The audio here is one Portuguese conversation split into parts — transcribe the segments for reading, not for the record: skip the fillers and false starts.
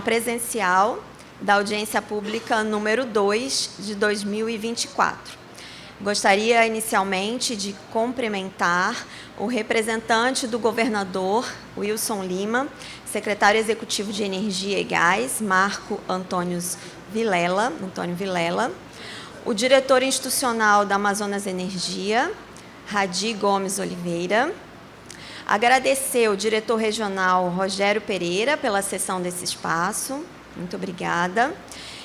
Presencial da audiência pública número 2 de 2024. Gostaria inicialmente de cumprimentar o representante do governador, Wilson Lima, secretário executivo de Energia e Gás, Marco Antônio Vilela, o diretor institucional da Amazonas Energia, Radi Gomes Oliveira. Agradecer o diretor regional Rogério Pereira pela cessão desse espaço, muito obrigada.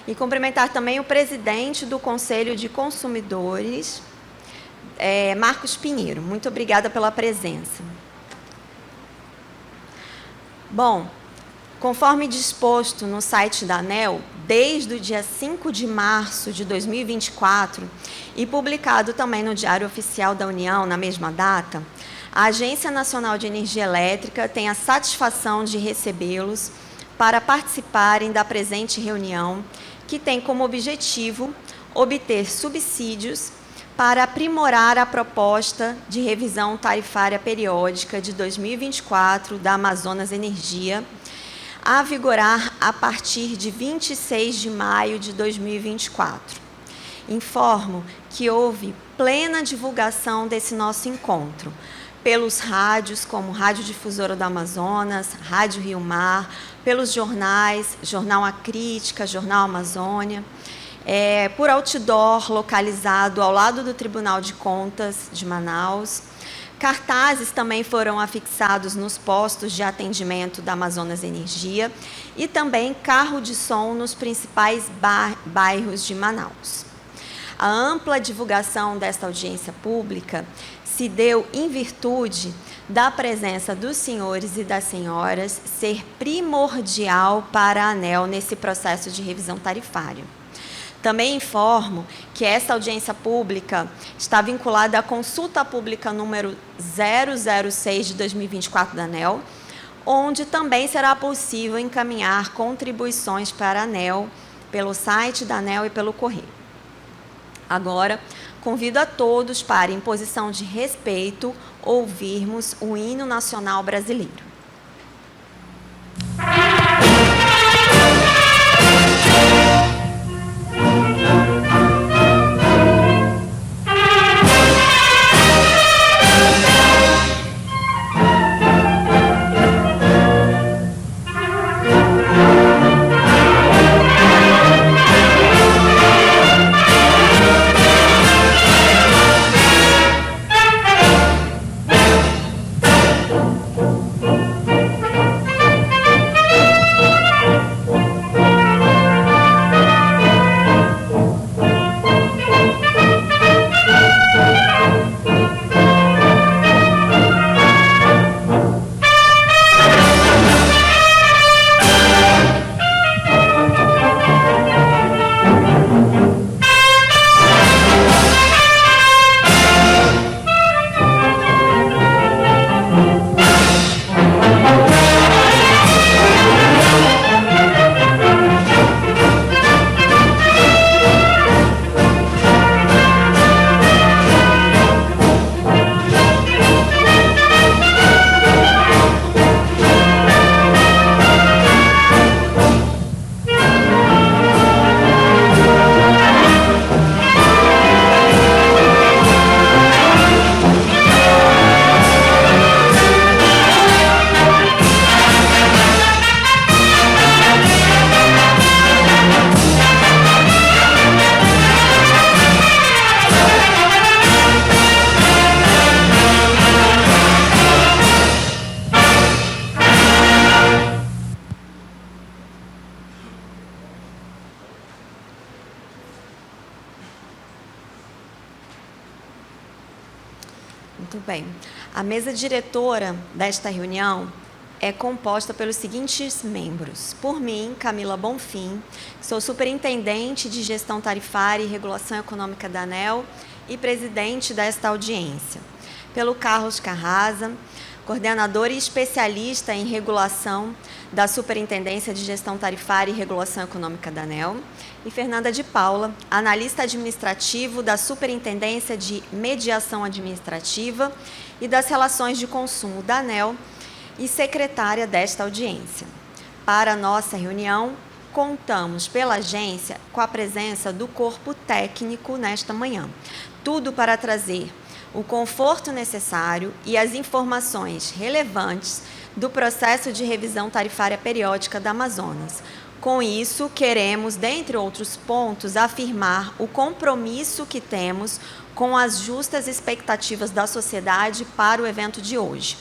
E cumprimentar também o presidente do Conselho de Consumidores, Marcos Pinheiro. Muito obrigada pela presença. Bom, conforme disposto no site da ANEEL, desde o dia 5 de março de 2024 e publicado também no Diário Oficial da União na mesma data, a Agência Nacional de Energia Elétrica tem a satisfação de recebê-los para participarem da presente reunião, que tem como objetivo obter subsídios para aprimorar a proposta de revisão tarifária periódica de 2024 da Amazonas Energia, a vigorar a partir de 26 de maio de 2024. Informo que houve plena divulgação desse nosso encontro, pelos rádios, como Rádio Difusora do Amazonas, Rádio Rio Mar, pelos jornais, Jornal A Crítica, Jornal Amazônia, por outdoor localizado ao lado do Tribunal de Contas de Manaus. Cartazes também foram afixados nos postos de atendimento da Amazonas Energia e também carro de som nos principais bairros de Manaus. A ampla divulgação desta audiência pública se deu em virtude da presença dos senhores e das senhoras ser primordial para a ANEEL nesse processo de revisão tarifária. Também informo que essa audiência pública está vinculada à consulta pública número 006 de 2024 da ANEEL, onde também será possível encaminhar contribuições para a ANEEL pelo site da ANEEL e pelo correio. Agora, convido a todos para, em posição de respeito, ouvirmos o hino nacional brasileiro. Muito bem. A mesa diretora desta reunião é composta pelos seguintes membros. Por mim, Camila Bonfim, sou superintendente de gestão tarifária e regulação econômica da ANEEL e presidente desta audiência. Pelo Carlos Carrasa, coordenador e especialista em regulação da Superintendência de Gestão Tarifária e Regulação Econômica da ANEEL, e Fernanda de Paula, analista administrativo da Superintendência de Mediação Administrativa e das Relações de Consumo da ANEEL e secretária desta audiência. Para a nossa reunião, contamos pela agência com a presença do corpo técnico nesta manhã. Tudo para trazer o conforto necessário e as informações relevantes do processo de revisão tarifária periódica da Amazonas. Com isso, queremos, dentre outros pontos, afirmar o compromisso que temos com as justas expectativas da sociedade para o evento de hoje.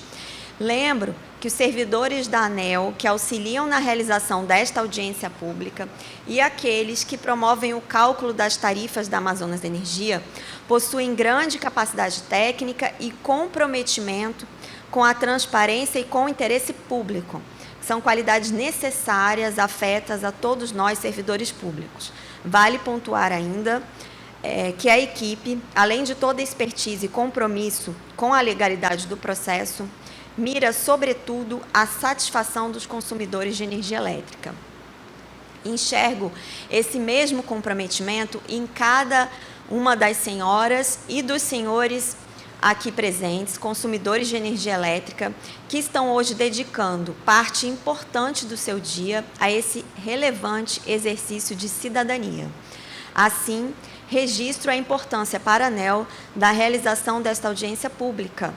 Lembro que os servidores da ANEEL que auxiliam na realização desta audiência pública e aqueles que promovem o cálculo das tarifas da Amazonas Energia possuem grande capacidade técnica e comprometimento com a transparência e com o interesse público. São qualidades necessárias, afetas a todos nós, servidores públicos. Vale pontuar ainda que a equipe, além de toda expertise e compromisso com a legalidade do processo, mira, sobretudo, a satisfação dos consumidores de energia elétrica. Enxergo esse mesmo comprometimento em cada uma das senhoras e dos senhores aqui presentes, consumidores de energia elétrica, que estão hoje dedicando parte importante do seu dia a esse relevante exercício de cidadania. Assim, registro a importância para a ANEEL da realização desta audiência pública,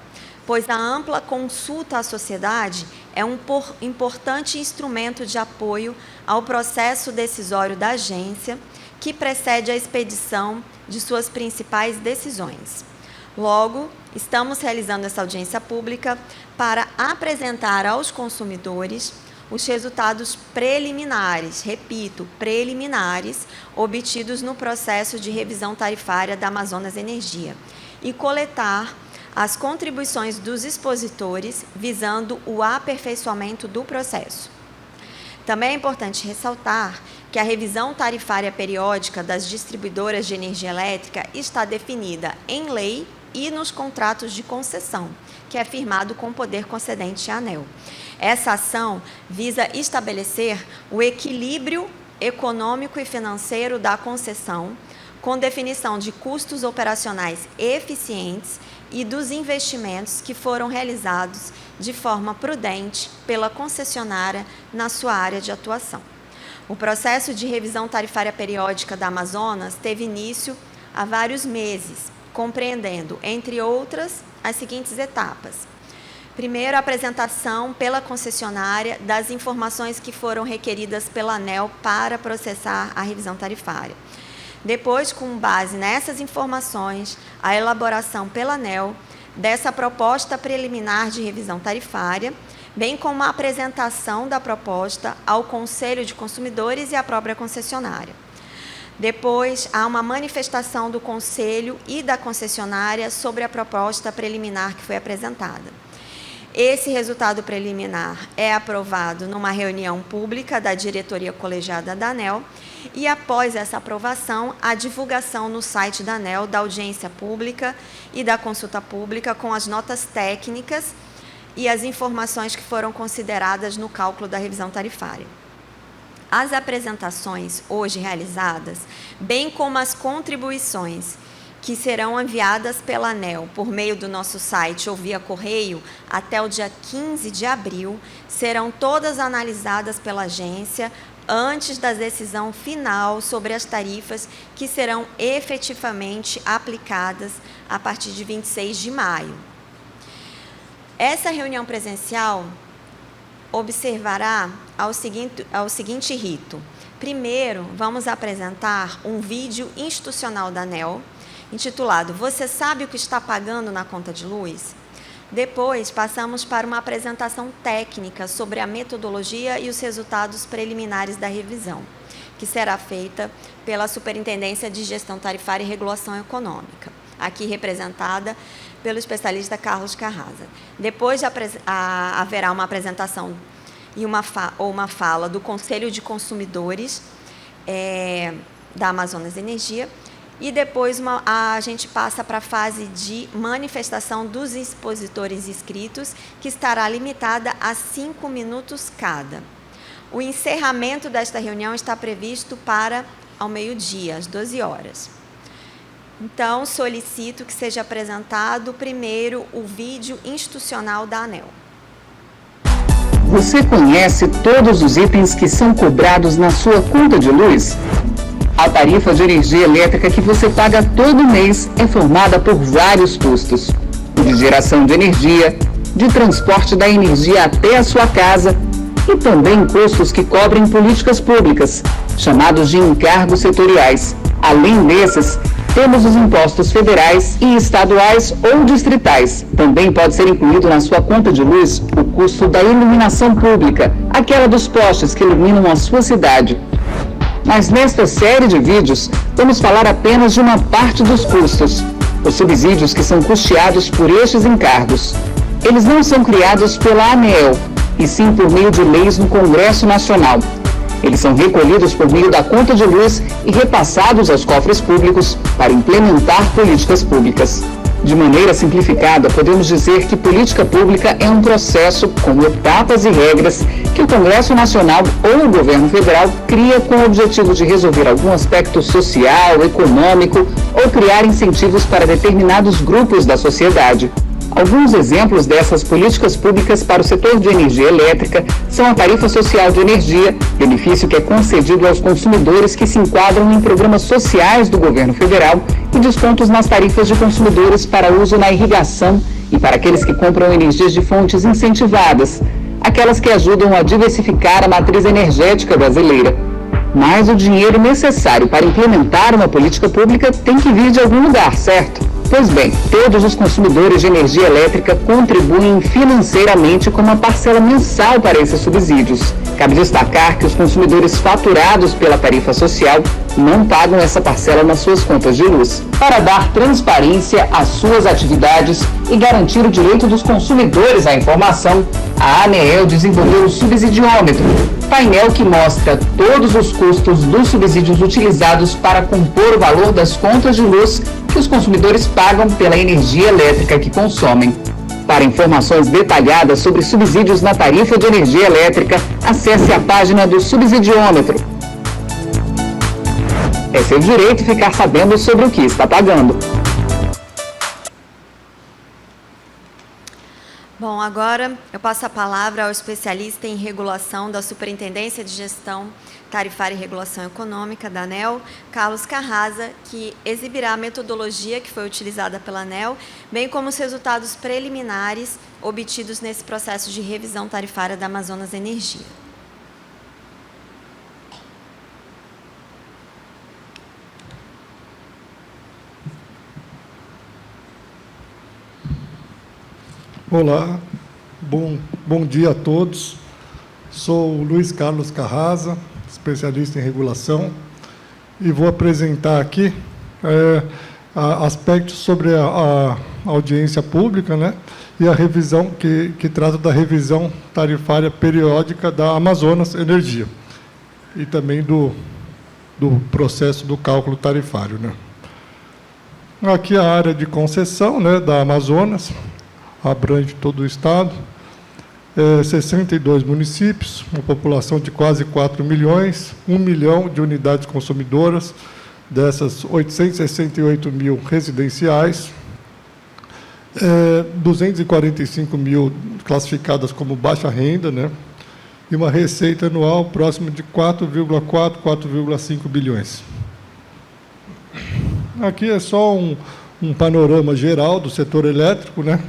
pois a ampla consulta à sociedade é um importante instrumento de apoio ao processo decisório da agência, que precede a expedição de suas principais decisões. Logo, estamos realizando essa audiência pública para apresentar aos consumidores os resultados preliminares, repito, preliminares, obtidos no processo de revisão tarifária da Amazonas Energia e coletar as contribuições dos expositores visando o aperfeiçoamento do processo. Também é importante ressaltar que a revisão tarifária periódica das distribuidoras de energia elétrica está definida em lei e nos contratos de concessão, que é firmado com o poder concedente ANEEL. Essa ação visa estabelecer o equilíbrio econômico e financeiro da concessão, com definição de custos operacionais eficientes e dos investimentos que foram realizados de forma prudente pela concessionária na sua área de atuação. O processo de revisão tarifária periódica da Amazonas teve início há vários meses, compreendendo, entre outras, as seguintes etapas. Primeiro, a apresentação pela concessionária das informações que foram requeridas pela ANEEL para processar a revisão tarifária. Depois, com base nessas informações, a elaboração pela ANEEL dessa proposta preliminar de revisão tarifária, bem como a apresentação da proposta ao Conselho de Consumidores e à própria concessionária. Depois, há uma manifestação do Conselho e da concessionária sobre a proposta preliminar que foi apresentada. Esse resultado preliminar é aprovado numa reunião pública da diretoria colegiada da ANEEL e, após essa aprovação, a divulgação no site da ANEEL da audiência pública e da consulta pública com as notas técnicas e as informações que foram consideradas no cálculo da revisão tarifária. As apresentações hoje realizadas, bem como as contribuições que serão enviadas pela ANEEL por meio do nosso site ou via correio até o dia 15 de abril, serão todas analisadas pela agência antes da decisão final sobre as tarifas que serão efetivamente aplicadas a partir de 26 de maio. Essa reunião presencial observará ao seguinte rito. Primeiro, vamos apresentar um vídeo institucional da ANEEL, intitulado "Você sabe o que está pagando na conta de luz?". Depois, passamos para uma apresentação técnica sobre a metodologia e os resultados preliminares da revisão, que será feita pela Superintendência de Gestão Tarifária e Regulação Econômica, aqui representada pelo especialista Carlos Carrasa. Depois haverá uma apresentação e uma fala do Conselho de Consumidores da Amazonas Energia, e depois a gente passa para a fase de manifestação dos expositores inscritos, que estará limitada a 5 minutos cada. O encerramento desta reunião está previsto para ao meio-dia, às 12 horas. Então, solicito que seja apresentado primeiro o vídeo institucional da ANEEL. Você conhece todos os itens que são cobrados na sua conta de luz? A tarifa de energia elétrica que você paga todo mês é formada por vários custos: de geração de energia, de transporte da energia até a sua casa e também custos que cobrem políticas públicas, chamados de encargos setoriais. Além desses, temos os impostos federais e estaduais ou distritais. Também pode ser incluído na sua conta de luz o custo da iluminação pública, aquela dos postes que iluminam a sua cidade. Mas nesta série de vídeos, vamos falar apenas de uma parte dos custos, os subsídios que são custeados por estes encargos. Eles não são criados pela ANEEL, e sim por meio de leis no Congresso Nacional. Eles são recolhidos por meio da conta de luz e repassados aos cofres públicos para implementar políticas públicas. De maneira simplificada, podemos dizer que política pública é um processo com etapas e regras que o Congresso Nacional ou o Governo Federal cria com o objetivo de resolver algum aspecto social, econômico ou criar incentivos para determinados grupos da sociedade. Alguns exemplos dessas políticas públicas para o setor de energia elétrica são a tarifa social de energia, benefício que é concedido aos consumidores que se enquadram em programas sociais do governo federal, e descontos nas tarifas de consumidores para uso na irrigação e para aqueles que compram energias de fontes incentivadas, aquelas que ajudam a diversificar a matriz energética brasileira. Mas o dinheiro necessário para implementar uma política pública tem que vir de algum lugar, certo? Pois bem, todos os consumidores de energia elétrica contribuem financeiramente com uma parcela mensal para esses subsídios. Cabe destacar que os consumidores faturados pela tarifa social não pagam essa parcela nas suas contas de luz. Para dar transparência às suas atividades e garantir o direito dos consumidores à informação, a ANEEL desenvolveu o subsidiômetro, painel que mostra todos os custos dos subsídios utilizados para compor o valor das contas de luz que os consumidores pagam pela energia elétrica que consomem. Para informações detalhadas sobre subsídios na tarifa de energia elétrica, acesse a página do Subsidiômetro. É seu direito ficar sabendo sobre o que está pagando. Bom, agora eu passo a palavra ao especialista em regulação da Superintendência de Gestão Tarifária e Regulação Econômica da ANEEL, Carlos Carrasa, que exibirá a metodologia que foi utilizada pela ANEEL, bem como os resultados preliminares obtidos nesse processo de revisão tarifária da Amazonas Energia. Olá, bom dia a todos. Sou o Luiz Carlos Carrasa, especialista em regulação, e vou apresentar aqui aspectos sobre a audiência pública, né, e a revisão que trata da revisão tarifária periódica da Amazonas Energia e também do processo do cálculo tarifário, né. Aqui a área de concessão, né, da Amazonas, abrange todo o estado, 62 municípios, uma população de quase 4 milhões, 1 milhão de unidades consumidoras, dessas 868 mil residenciais, 245 mil classificadas como baixa renda, né, e uma receita anual próxima de 4,5 bilhões. Aqui é só um panorama geral do setor elétrico, né,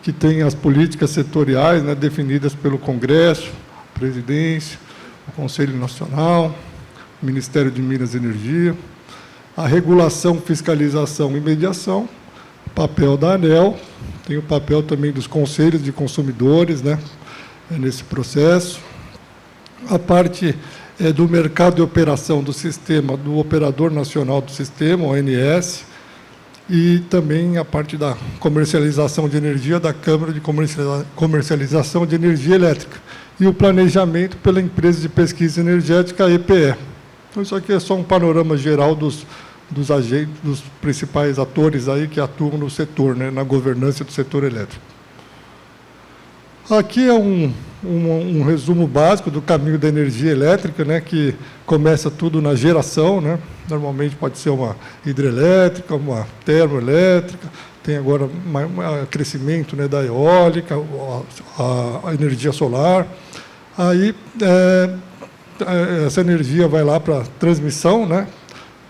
que tem as políticas setoriais, né, definidas pelo Congresso, a Presidência, o Conselho Nacional, o Ministério de Minas e Energia, a regulação, fiscalização e mediação, o papel da ANEEL, tem o papel também dos conselhos de consumidores, né, nesse processo, a parte do mercado de operação do sistema, do Operador Nacional do Sistema, ONS, e também a parte da comercialização de energia da Câmara de Comercialização de Energia Elétrica e o planejamento pela Empresa de Pesquisa Energética, EPE. Então, isso aqui é só um panorama geral dos agentes, dos principais atores aí que atuam no setor, né, na governança do setor elétrico. Aqui é um resumo básico do caminho da energia elétrica, né, que começa tudo na geração, né, normalmente pode ser uma hidrelétrica, uma termoelétrica, tem agora crescimento, né, da eólica, a energia solar. Aí, essa energia vai lá para a transmissão, né,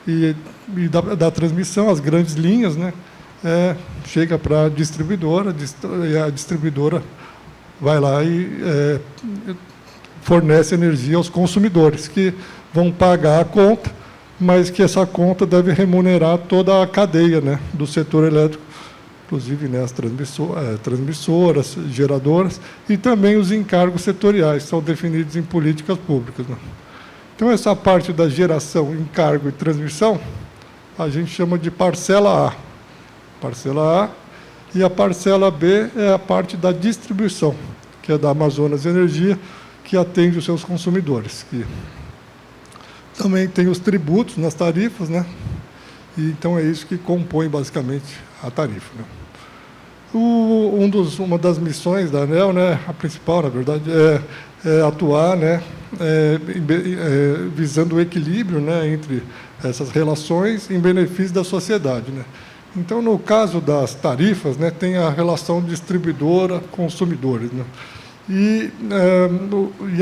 e da transmissão, as grandes linhas, né, chega para a distribuidora, e a distribuidora vai lá e fornece energia aos consumidores, que vão pagar a conta, mas que essa conta deve remunerar toda a cadeia, né, do setor elétrico, inclusive, né, as transmissoras, geradoras, e também os encargos setoriais, que são definidos em políticas públicas, né. Então, essa parte da geração, encargo e transmissão, a gente chama de parcela A. Parcela A. E a parcela B é a parte da distribuição, que é da Amazonas Energia, que atende os seus consumidores. Que também tem os tributos nas tarifas, né? E, então, é isso que compõe, basicamente, a tarifa, né? Uma das missões da ANEEL, né, a principal, na verdade, é atuar, né, visando o equilíbrio, né, entre essas relações em benefício da sociedade, né. Então, no caso das tarifas, né, tem a relação distribuidora-consumidores, né. E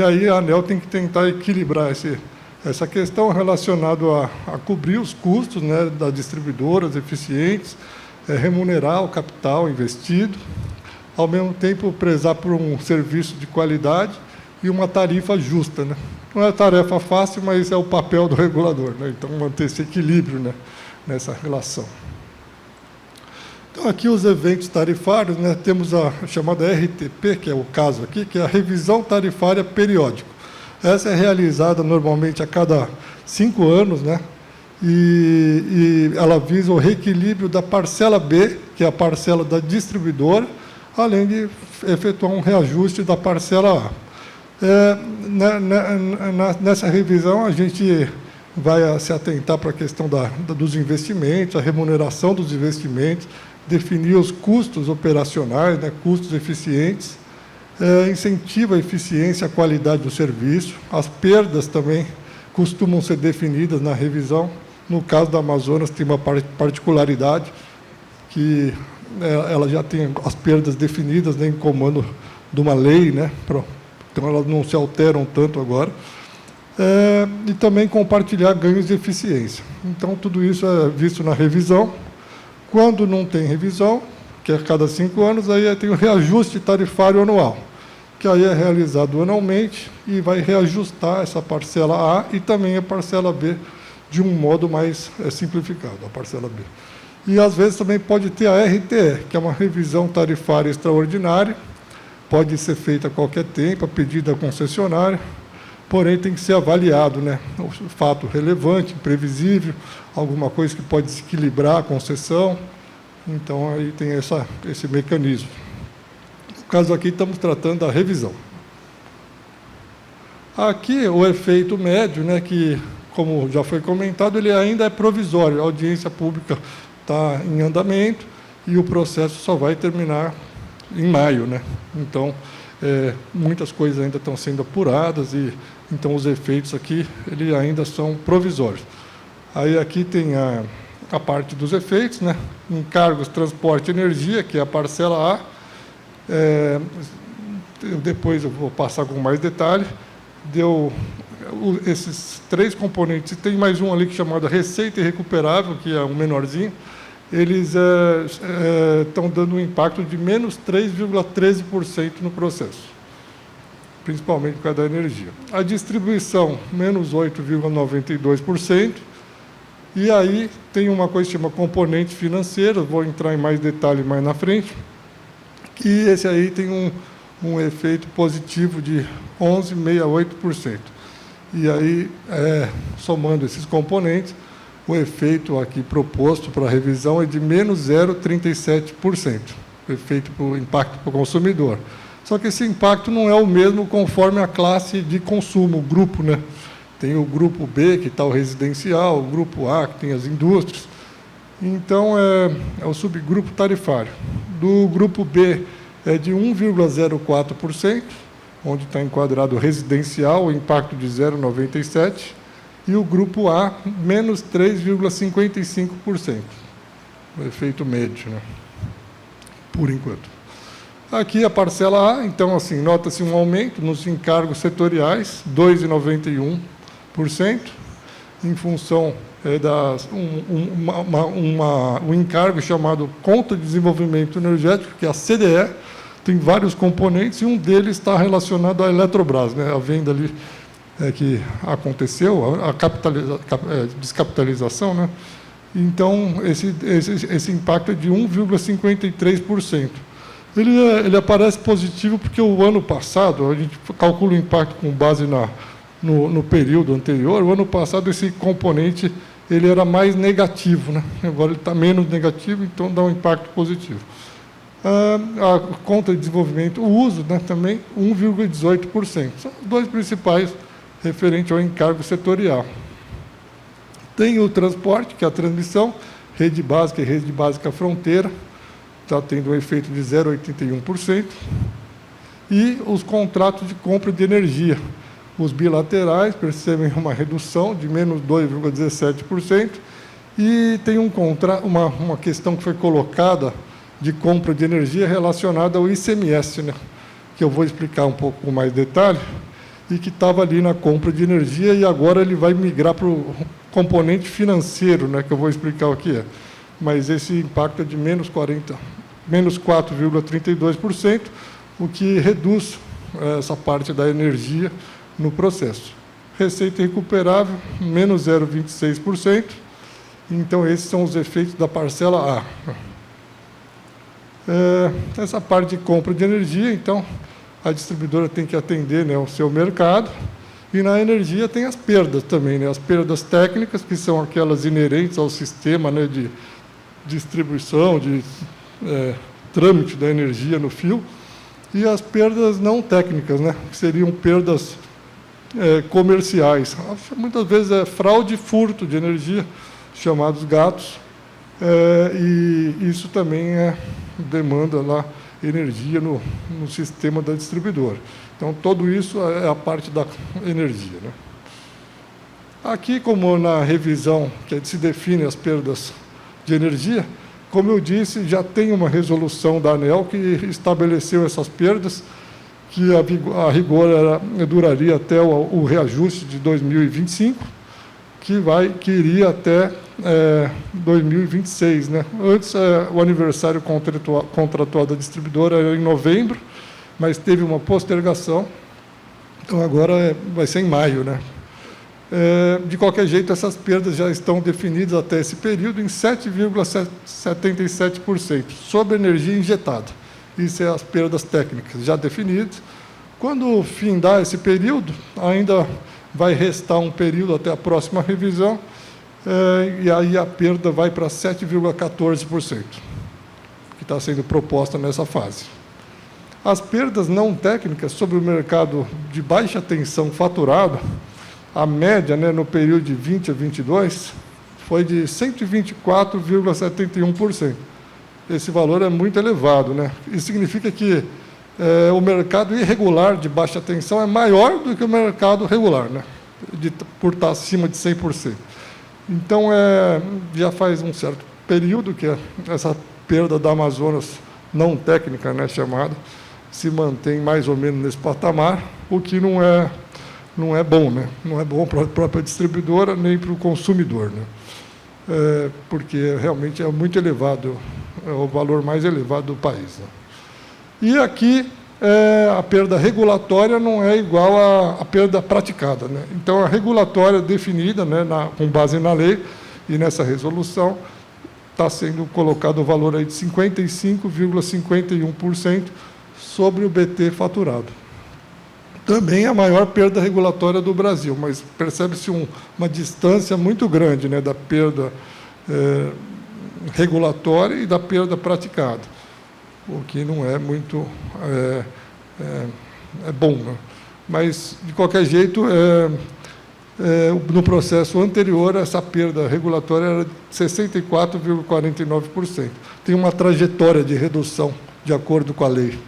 aí a ANEEL tem que tentar equilibrar essa questão relacionada a cobrir os custos, né, das distribuidoras eficientes, remunerar o capital investido, ao mesmo tempo prezar por um serviço de qualidade e uma tarifa justa, né? Não é tarefa fácil, mas é o papel do regulador, né? Então, manter esse equilíbrio, né, nessa relação. Então, aqui os eventos tarifários, né, temos a chamada RTP, que é o caso aqui, que é a revisão tarifária periódica. Essa é realizada normalmente a cada 5 anos, né? E ela visa o reequilíbrio da parcela B, que é a parcela da distribuidora, além de efetuar um reajuste da parcela A. Nessa revisão, a gente vai se atentar para a questão dos investimentos, a remuneração dos investimentos, definir os custos operacionais, né, custos eficientes, incentiva a eficiência e a qualidade do serviço. As perdas também costumam ser definidas na revisão. No caso da Amazonas, tem uma particularidade, que ela já tem as perdas definidas, né, em comando de uma lei, né, então elas não se alteram tanto agora, e também compartilhar ganhos de eficiência. Então, tudo isso é visto na revisão. Quando não tem revisão, que é a cada 5 anos, aí tem o reajuste tarifário anual, que aí é realizado anualmente e vai reajustar essa parcela A e também a parcela B, de um modo mais simplificado, a parcela B. E, às vezes, também pode ter a RTE, que é uma revisão tarifária extraordinária, pode ser feita a qualquer tempo, a pedido da concessionária, porém tem que ser avaliado, né, o fato relevante, imprevisível, alguma coisa que pode desequilibrar a concessão. Então, aí tem esse mecanismo. No caso aqui, estamos tratando da revisão. Aqui, o efeito médio, né, que, como já foi comentado, ele ainda é provisório. A audiência pública está em andamento e o processo só vai terminar em maio, né? Então, muitas coisas ainda estão sendo apuradas e, então, os efeitos aqui eles ainda são provisórios. Aí aqui tem a parte dos efeitos, né? Encargos, transporte e energia, que é a parcela A. Depois eu vou passar com mais detalhe. Esses 3 componentes, tem mais um ali que é chamado receita irrecuperável, que é um menorzinho, eles estão dando um impacto de menos 3,13% no processo, principalmente por causa da energia. A distribuição, menos 8,92%, e aí tem uma coisa que chama componente financeiro, vou entrar em mais detalhe mais na frente, que esse aí tem um efeito positivo de 11,68%. E aí, somando esses componentes, o efeito aqui proposto para a revisão é de menos 0,37%, o efeito para o impacto para o consumidor. Só que esse impacto não é o mesmo conforme a classe de consumo, o grupo, né? Tem o grupo B, que está o residencial, o grupo A, que tem as indústrias. Então, é o subgrupo tarifário. Do grupo B é de 1,04%, onde está enquadrado o residencial, o impacto de 0,97%, e o grupo A, menos 3,55%, o efeito médio, né? por enquanto. Aqui a parcela A, então, assim, nota-se um aumento nos encargos setoriais, 2,91%, em função um encargo chamado Conta de Desenvolvimento Energético, que é a CDE, tem vários componentes, e um deles está relacionado à Eletrobras, né, a venda ali que aconteceu, a descapitalização, né? Então, esse impacto é de 1,53%. Ele aparece positivo porque o ano passado, a gente calcula o impacto com base no período anterior, o ano passado esse componente ele era mais negativo, né? Agora ele está menos negativo, então dá um impacto positivo. A conta de desenvolvimento, o uso, né, também 1,18%. São os dois principais referentes ao encargo setorial. Tem o transporte, que é a transmissão, rede básica e rede básica fronteira, está tendo um efeito de 0,81%, e os contratos de compra de energia. Os bilaterais percebem uma redução de menos 2,17%, e tem uma questão que foi colocada de compra de energia relacionada ao ICMS, né, que eu vou explicar um pouco com mais detalhe, e que estava ali na compra de energia, e agora ele vai migrar para o componente financeiro, né, que eu vou explicar o que é. Mas esse impacto é de menos 4,32%, o que reduz essa parte da energia no processo. Receita recuperável, menos 0,26%. Então, esses são os efeitos da parcela A. Essa parte de compra de energia, então, a distribuidora tem que atender, né, o seu mercado, e na energia tem as perdas também, né, as perdas técnicas, que são aquelas inerentes ao sistema, né, de distribuição, de trâmite da energia no fio, e as perdas não técnicas, né, que seriam perdas comerciais. Muitas vezes é fraude e furto de energia, chamados gatos, e isso também demanda lá energia no sistema da distribuidora. Então, tudo isso é a parte da energia, né? Aqui, como na revisão que se define as perdas de energia, como eu disse, já tem uma resolução da ANEEL que estabeleceu essas perdas, que a rigor duraria até o reajuste de 2025, que iria até 2026, né? Antes, o aniversário contratual da distribuidora era em novembro, mas teve uma postergação, então agora vai ser em maio, né? De qualquer jeito, essas perdas já estão definidas até esse período em 7,77% sobre energia injetada. Isso é as perdas técnicas já definidas. Quando findar esse período, ainda vai restar um período até a próxima revisão, e aí a perda vai para 7,14%, que está sendo proposta nessa fase. As perdas não técnicas sobre o mercado de baixa tensão faturado, a média, né, no período de 20 a 22, foi de 124,71%. Esse valor é muito elevado, né? Isso significa que o mercado irregular de baixa tensão é maior do que o mercado regular, né? Por estar acima de 100%. Então, já faz um certo período que essa perda da Amazonas não técnica, né, chamada, se mantém mais ou menos nesse patamar, o que não é bom, né? Não é bom para a própria distribuidora nem para o consumidor, né? Porque realmente é muito elevado, é o valor mais elevado do país, né? E aqui a perda regulatória não é igual à perda praticada, né? Então, a regulatória definida, né, com base na lei e nessa resolução, está sendo colocado o valor aí de 55,51% sobre o BT faturado. Também a maior perda regulatória do Brasil, mas percebe-se uma distância muito grande, né, da perda regulatória e da perda praticada, o que não é muito bom, né? Mas, de qualquer jeito, no processo anterior, essa perda regulatória era de 64,49%. Tem uma trajetória de redução, de acordo com a lei.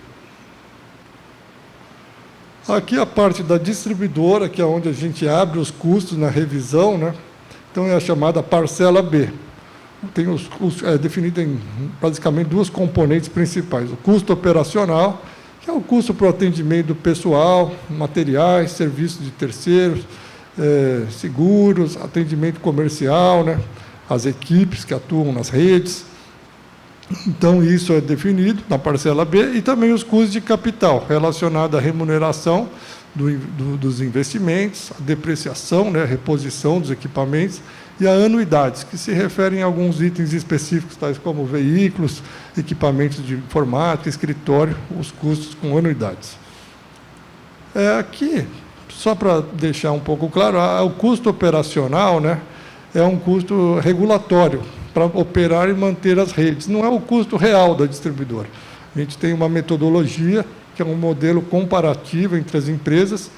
Aqui a parte da distribuidora, que é onde a gente abre os custos na revisão, né? Então, é a chamada parcela B. é definido em basicamente duas componentes principais. O custo operacional, que é o custo para o atendimento do pessoal, materiais, serviços de terceiros, seguros, atendimento comercial, né, as equipes que atuam nas redes. Então, isso é definido na parcela B, e também os custos de capital, relacionados à remuneração dos investimentos, a depreciação, né, a reposição dos equipamentos, e a anuidades, que se referem a alguns itens específicos, tais como veículos, equipamentos de informática, escritório, os custos com anuidades. Aqui, só para deixar um pouco claro, o custo operacional, né, é um custo regulatório para operar e manter as redes, não é o custo real da distribuidora. A gente tem uma metodologia, que é um modelo comparativo entre as empresas,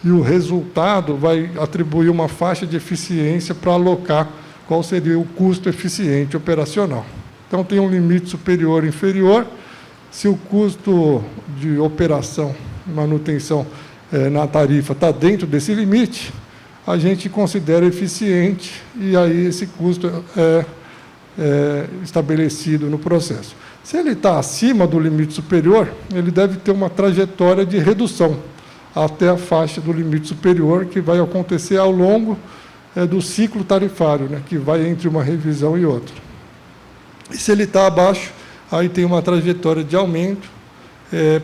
e o resultado vai atribuir uma faixa de eficiência para alocar qual seria o custo eficiente operacional. Então, tem um limite superior e inferior. Se o custo de operação e manutenção na tarifa está dentro desse limite, a gente considera eficiente, e aí esse custo é estabelecido no processo. Se ele está acima do limite superior, ele deve ter uma trajetória de redução até a faixa do limite superior, que vai acontecer ao longo do ciclo tarifário, né, que vai entre uma revisão e outra. E se ele está abaixo, aí tem uma trajetória de aumento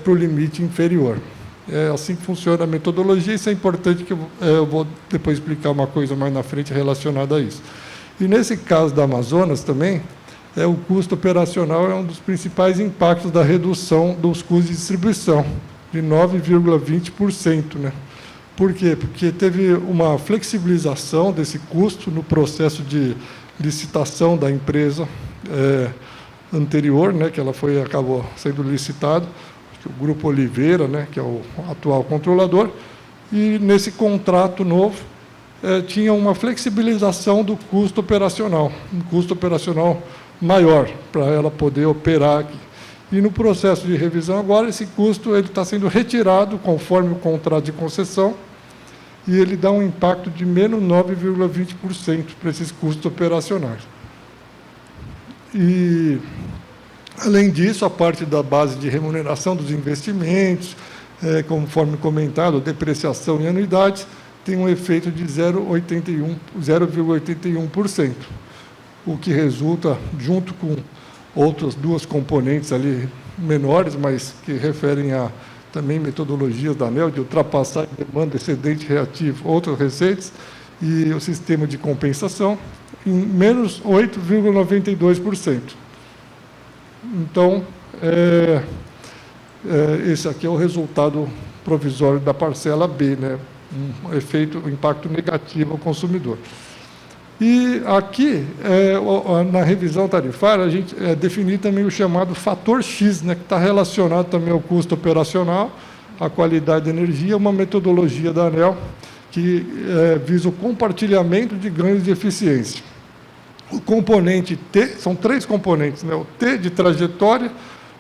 para o limite inferior. É assim que funciona a metodologia. Isso é importante, que eu vou depois explicar uma coisa mais na frente relacionada a isso. E nesse caso da Amazonas também, o custo operacional é um dos principais impactos da redução dos custos de distribuição, de 9,20%. Né? Por quê? Porque teve uma flexibilização desse custo no processo de licitação da empresa anterior, né, que ela acabou sendo licitada, o Grupo Oliveira, né, que é o atual controlador, e nesse contrato novo tinha uma flexibilização do custo operacional, um custo operacional maior para ela poder operar aqui. E no processo de revisão agora, esse custo está sendo retirado conforme o contrato de concessão, e ele dá um impacto de menos 9,20% para esses custos operacionais. E, além disso, a parte da base de remuneração dos investimentos, conforme comentado, depreciação e anuidades, tem um efeito de 0,81%, o que resulta, junto com outras duas componentes ali menores, mas que referem a também metodologias da ANEEL, de ultrapassar demanda, excedente reativo, outras receitas, e o sistema de compensação, em menos 8,92%. Então, esse aqui é o resultado provisório da parcela B, né? Um impacto negativo ao consumidor. E aqui, na revisão tarifária, a gente definir também o chamado fator X, né, que está relacionado também ao custo operacional, à qualidade de energia, uma metodologia da ANEEL que visa o compartilhamento de ganhos de eficiência. O componente T, são três componentes, né, o T de trajetória,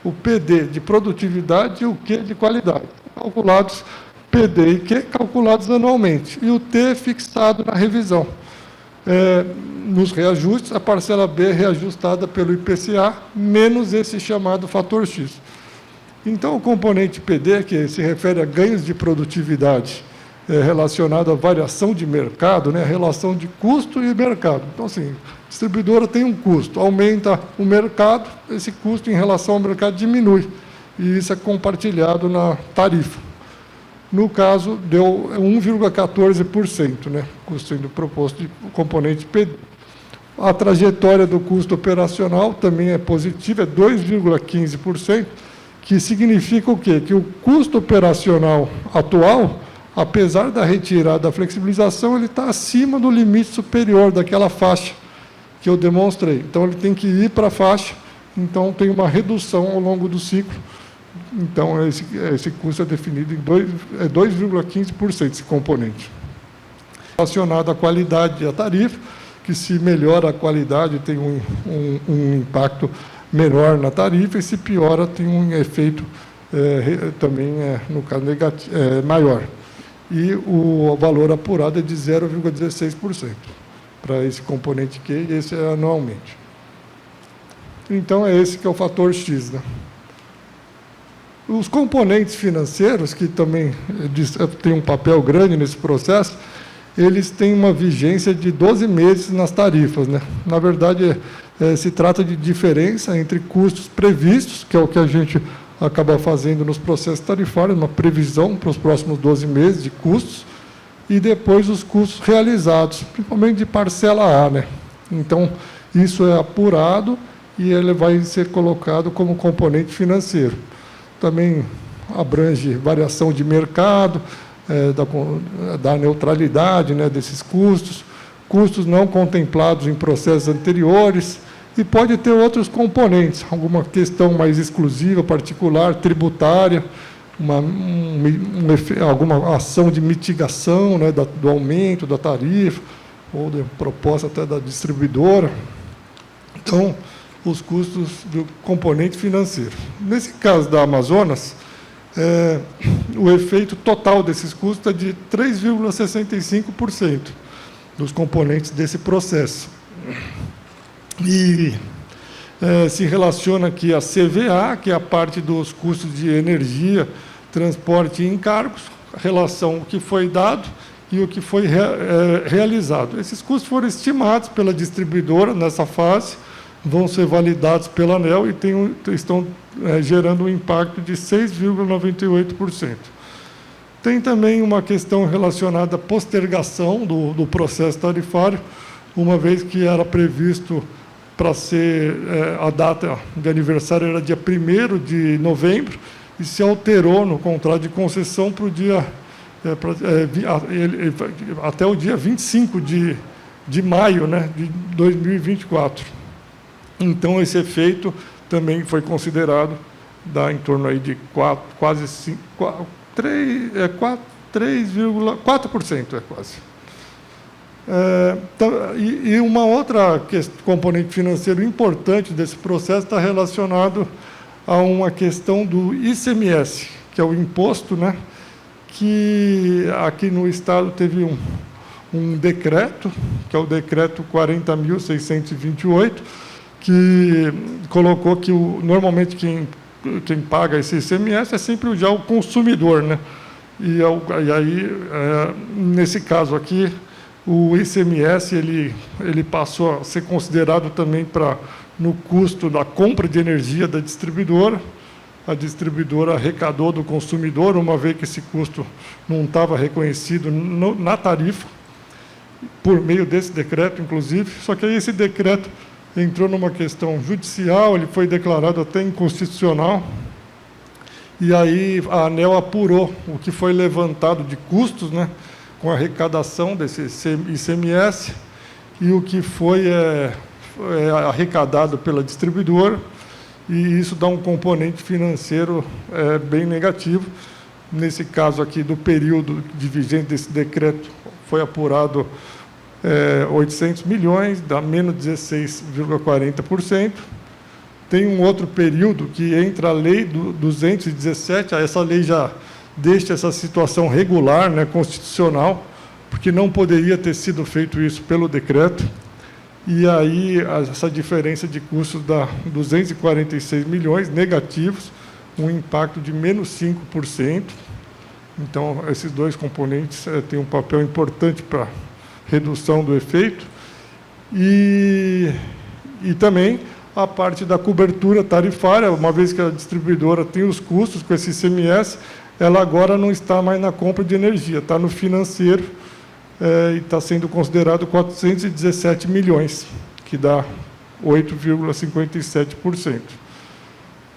o PD de produtividade e o Q de qualidade, calculados, PD e Q calculados anualmente, e o T fixado na revisão. Nos reajustes, a parcela B é reajustada pelo IPCA, menos esse chamado fator X. Então, o componente PD, que se refere a ganhos de produtividade relacionado à variação de mercado, né, a relação de custo e mercado. Então, assim, a distribuidora tem um custo, aumenta o mercado, esse custo em relação ao mercado diminui, e isso é compartilhado na tarifa. No caso, deu 1,14%, né, custo sendo proposto de componente PD. A trajetória do custo operacional também é positiva, é 2,15%, que significa o quê? Que o custo operacional atual, apesar da retirada da flexibilização, ele está acima do limite superior daquela faixa que eu demonstrei. Então, ele tem que ir para a faixa, então tem uma redução ao longo do ciclo. Então, esse custo é definido em 2,15%, esse componente. Relacionado à qualidade e à tarifa, que se melhora a qualidade, tem um impacto menor na tarifa, e se piora, tem um efeito também, no caso, negativo, maior. E o valor apurado é de 0,16% para esse componente Q, e esse é anualmente. Então, é esse que é o fator X, né? Os componentes financeiros, que também têm um papel grande nesse processo, eles têm uma vigência de 12 meses nas tarifas, né? Na verdade, se trata de diferença entre custos previstos, que é o que a gente acaba fazendo nos processos tarifários, uma previsão para os próximos 12 meses de custos, e depois os custos realizados, principalmente de parcela A, né? Então, isso é apurado e ele vai ser colocado como componente financeiro. Também abrange variação de mercado, da neutralidade, né, desses custos, custos não contemplados em processos anteriores, e pode ter outros componentes, alguma questão mais exclusiva, particular, tributária, alguma ação de mitigação, né, do aumento da tarifa, ou de proposta até da distribuidora. Então, os custos do componente financeiro. Nesse caso da Amazonas, o efeito total desses custos é de 3,65% dos componentes desse processo. E se relaciona aqui a CVA, que é a parte dos custos de energia, transporte e encargos, a relação o que foi dado e o que foi realizado. Esses custos foram estimados pela distribuidora nessa fase, vão ser validados pela ANEEL e estão gerando um impacto de 6,98%. Tem também uma questão relacionada à postergação do processo tarifário, uma vez que era previsto para ser, a data de aniversário era dia 1º de novembro, e se alterou no contrato de concessão para o dia, até o dia 25 de maio, né, de 2024. Então, esse efeito também foi considerado, dá em torno aí de 3,4%, quase. E uma outra componente financeiro importante desse processo está relacionado a uma questão do ICMS, que é o imposto, né, que aqui no Estado teve um decreto, que é o decreto 40.628, que colocou que normalmente quem paga esse ICMS é sempre já o consumidor, né? E aí, nesse caso aqui, o ICMS ele passou a ser considerado também no custo da compra de energia da distribuidora. A distribuidora arrecadou do consumidor, uma vez que esse custo não estava reconhecido na tarifa, por meio desse decreto, inclusive. Só que aí esse decreto entrou numa questão judicial, ele foi declarado até inconstitucional, e aí a ANEEL apurou o que foi levantado de custos, né, com a arrecadação desse ICMS, e o que foi arrecadado pela distribuidora, e isso dá um componente financeiro bem negativo. Nesse caso aqui, do período de vigência desse decreto, foi apurado 800 milhões, dá menos 16,40%. Tem um outro período que entra a lei do 217, essa lei já deixa essa situação regular, né, constitucional, porque não poderia ter sido feito isso pelo decreto, e aí essa diferença de custos dá 246 milhões negativos, um impacto de menos 5%. Então, esses dois componentes têm um papel importante para redução do efeito, e também a parte da cobertura tarifária, uma vez que a distribuidora tem os custos com esse ICMS, ela agora não está mais na compra de energia, está no financeiro, e está sendo considerado 417 milhões, que dá 8,57%.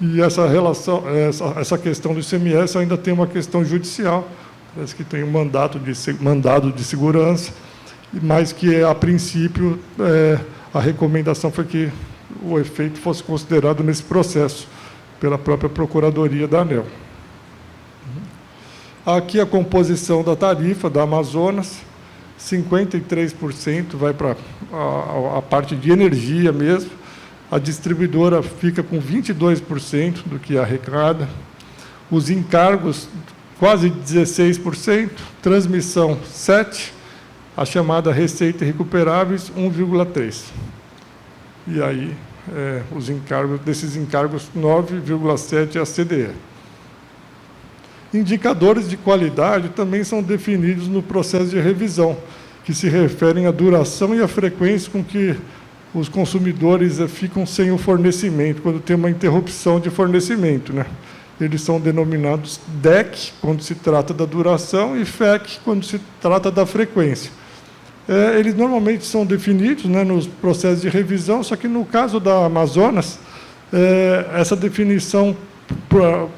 E essa relação, essa questão do ICMS ainda tem uma questão judicial, parece que tem um mandado de segurança, mas que, a princípio, a recomendação foi que o efeito fosse considerado nesse processo, pela própria Procuradoria da ANEEL. Aqui a composição da tarifa da Amazonas, 53% vai para a parte de energia mesmo, a distribuidora fica com 22% do que arrecada, os encargos quase 16%, transmissão 7%, a chamada receita recuperáveis 1,3%. E aí os encargos, desses encargos 9,7 a CDE. Indicadores de qualidade também são definidos no processo de revisão, que se referem à duração e à frequência com que os consumidores ficam sem o fornecimento, quando tem uma interrupção de fornecimento, né? Eles são denominados DEC, quando se trata da duração, e FEC, quando se trata da frequência. Eles normalmente são definidos, né, nos processos de revisão, só que no caso da Amazonas, essa definição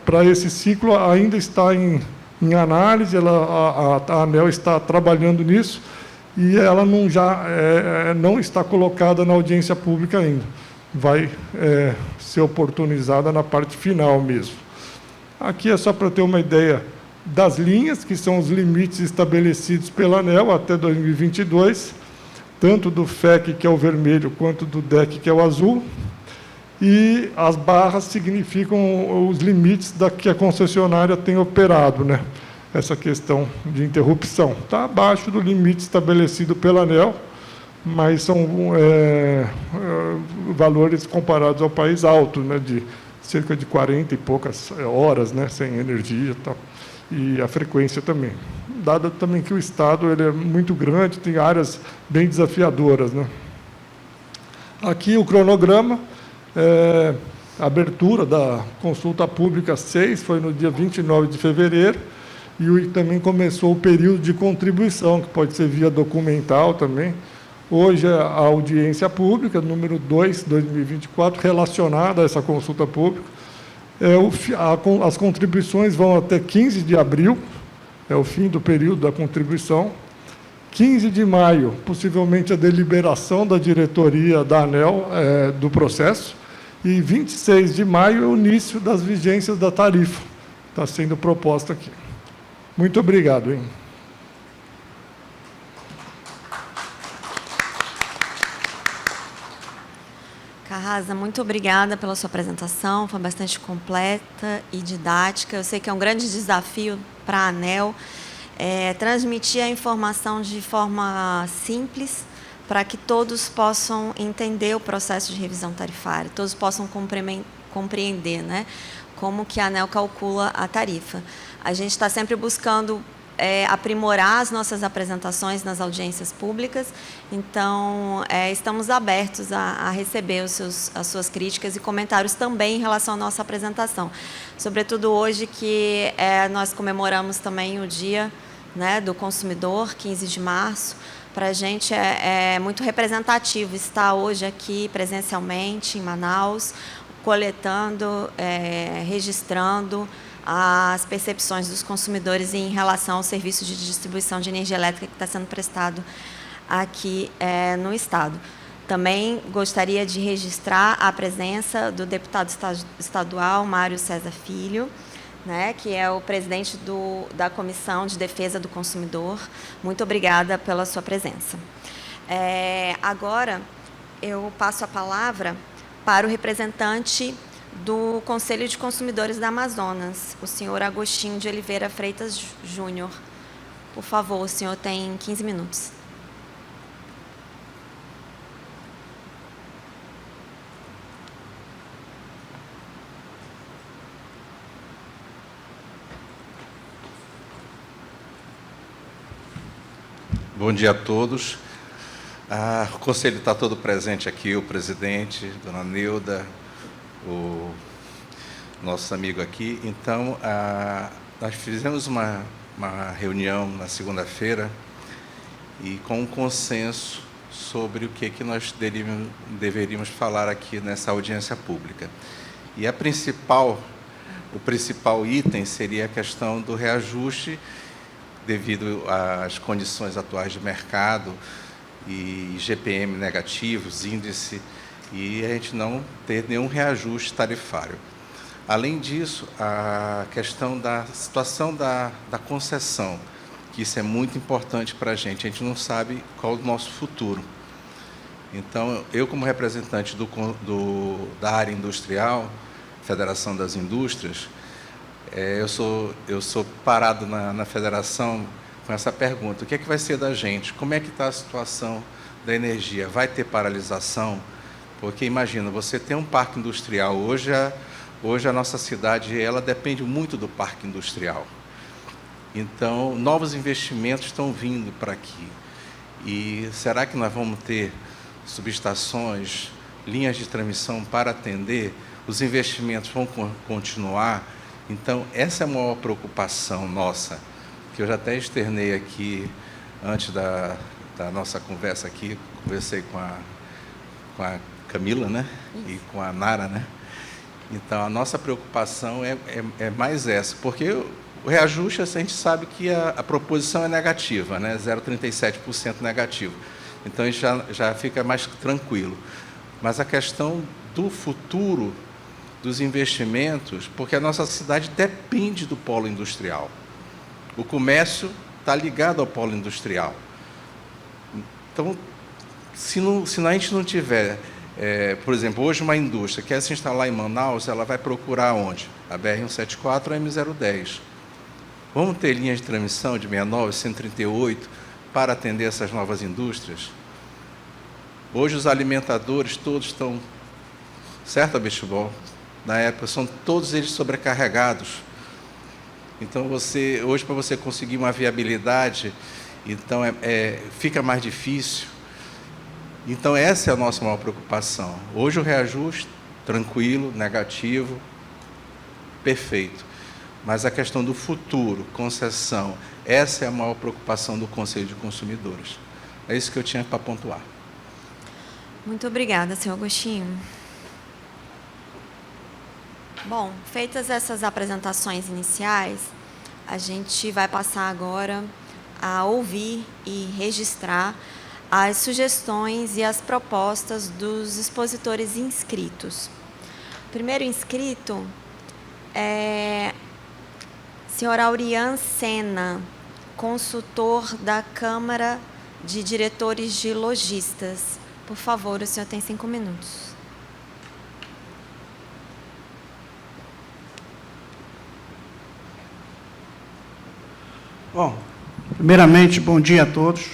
para esse ciclo ainda está em análise, a ANEEL está trabalhando nisso, e ela não está colocada na audiência pública ainda. Vai ser oportunizada na parte final mesmo. Aqui é só para ter uma ideia das linhas, que são os limites estabelecidos pela ANEEL até 2022, tanto do FEC, que é o vermelho, quanto do DEC, que é o azul. E as barras significam os limites que a concessionária tem operado, né? Essa questão de interrupção. Está abaixo do limite estabelecido pela ANEEL, mas são valores comparados ao país altos, né? De cerca de 40 e poucas horas, né? Sem energia e tal. E a frequência também. Dado também que o Estado ele é muito grande, tem áreas bem desafiadoras, né? Aqui o cronograma. A abertura da consulta pública 6 foi no dia 29 de fevereiro, e também começou o período de contribuição, que pode ser via documental também. Hoje, a audiência pública, número 2, 2024, relacionada a essa consulta pública. As contribuições vão até 15 de abril, é o fim do período da contribuição. 15 de maio, possivelmente a deliberação da diretoria da ANEEL do processo, e 26 de maio é o início das vigências da tarifa. Está sendo proposta aqui. Muito obrigado, hein? Carrasa, muito obrigada pela sua apresentação, foi bastante completa e didática. Eu sei que é um grande desafio para a ANEEL transmitir a informação de forma simples, para que todos possam entender o processo de revisão tarifária, todos possam compreender, né, como que a ANEEL calcula a tarifa. A gente está sempre buscando aprimorar as nossas apresentações nas audiências públicas, então estamos abertos a receber as suas críticas e comentários também em relação à nossa apresentação. Sobretudo hoje que nós comemoramos também o Dia, né, do Consumidor, 15 de março, para a gente é muito representativo estar hoje aqui presencialmente em Manaus, coletando, registrando as percepções dos consumidores em relação ao serviço de distribuição de energia elétrica que está sendo prestado aqui no Estado. Também gostaria de registrar a presença do deputado estadual Mário César Filho, né, que é o presidente da Comissão de Defesa do Consumidor. Muito obrigada pela sua presença. Agora, eu passo a palavra para o representante do Conselho de Consumidores da Amazonas, o senhor Agostinho de Oliveira Freitas Júnior. Por favor, o senhor tem 15 minutos. Bom dia a todos. O Conselho está todo presente aqui, o presidente, dona Neuda, o nosso amigo aqui. Então, nós fizemos uma reunião na segunda-feira e com um consenso sobre o que nós deveríamos falar aqui nessa audiência pública. E o principal item seria a questão do reajuste devido às condições atuais de mercado e GPM negativos, índice, e a gente não ter nenhum reajuste tarifário. Além disso, a questão da situação da concessão, que isso é muito importante para a gente não sabe qual é o nosso futuro. Então, eu como representante da área industrial, Federação das Indústrias, eu sou parado na federação com essa pergunta: o que é que vai ser da gente? Como é que está a situação da energia? Vai ter paralisação? Porque imagina, você tem um parque industrial, hoje a nossa cidade ela depende muito do parque industrial. Então, novos investimentos estão vindo para aqui. E será que nós vamos ter subestações, linhas de transmissão para atender? Os investimentos vão continuar? Então, essa é a maior preocupação nossa, que eu já até externei aqui, antes da nossa conversa aqui, conversei com a Camila, né? E com a Nara, né? Então, a nossa preocupação é mais essa, porque o reajuste, a gente sabe que a proposição é negativa, né? 0,37% negativo. Então, a gente já fica mais tranquilo. Mas a questão do futuro dos investimentos, porque a nossa cidade depende do polo industrial. O comércio está ligado ao polo industrial. Então, se a gente não tiver, por exemplo, hoje uma indústria quer se instalar em Manaus, ela vai procurar onde? A BR-174 ou a M010. Vamos ter linhas de transmissão de 69, 138 para atender essas novas indústrias? Hoje os alimentadores todos estão, certo, Abestibol? Na época, são todos eles sobrecarregados. Então, hoje, para você conseguir uma viabilidade, então fica mais difícil. Então, essa é a nossa maior preocupação. Hoje, o reajuste, tranquilo, negativo, perfeito. Mas a questão do futuro, concessão, essa é a maior preocupação do Conselho de Consumidores. É isso que eu tinha para pontuar. Muito obrigada, senhor Agostinho. Bom, feitas essas apresentações iniciais, a gente vai passar agora a ouvir e registrar as sugestões e as propostas dos expositores inscritos. O primeiro inscrito é senhor Aurian Sena, consultor da Câmara de Diretores de Lojistas. Por favor, o senhor tem 5 minutos. Bom, primeiramente, bom dia a todos.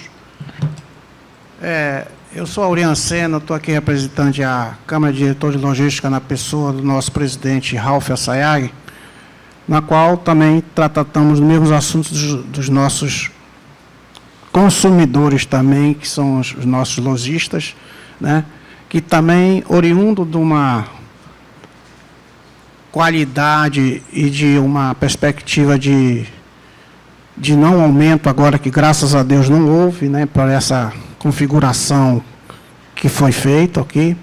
Eu sou Aurian Sena, estou aqui representante a Câmara de Diretores de Logística na pessoa do nosso presidente Ralph Assayag, na qual também tratamos dos mesmos assuntos dos nossos consumidores também, que são os nossos lojistas, né, que também, oriundo de uma qualidade e de uma perspectiva de não aumento agora, que graças a Deus não houve, né, para essa configuração que foi feita, ok?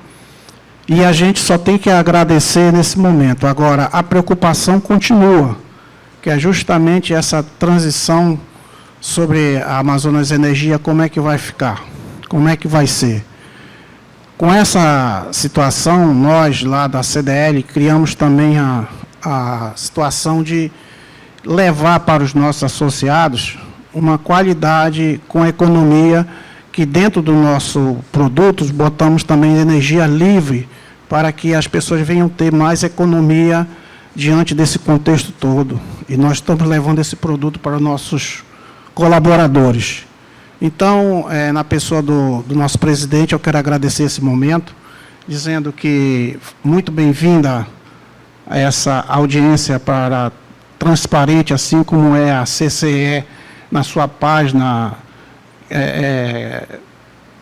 E a gente só tem que agradecer nesse momento. Agora, a preocupação continua, que é justamente essa transição sobre a Amazonas Energia, como é que vai ficar, como é que vai ser. Com essa situação, nós lá da CDL criamos também a situação de levar para os nossos associados uma qualidade com economia, que dentro do nosso produto botamos também energia livre, para que as pessoas venham ter mais economia diante desse contexto todo. E nós estamos levando esse produto para os nossos colaboradores. Então, na pessoa do nosso presidente, eu quero agradecer esse momento, dizendo que muito bem-vinda a essa audiência para transparente, assim como é a CCE na sua página,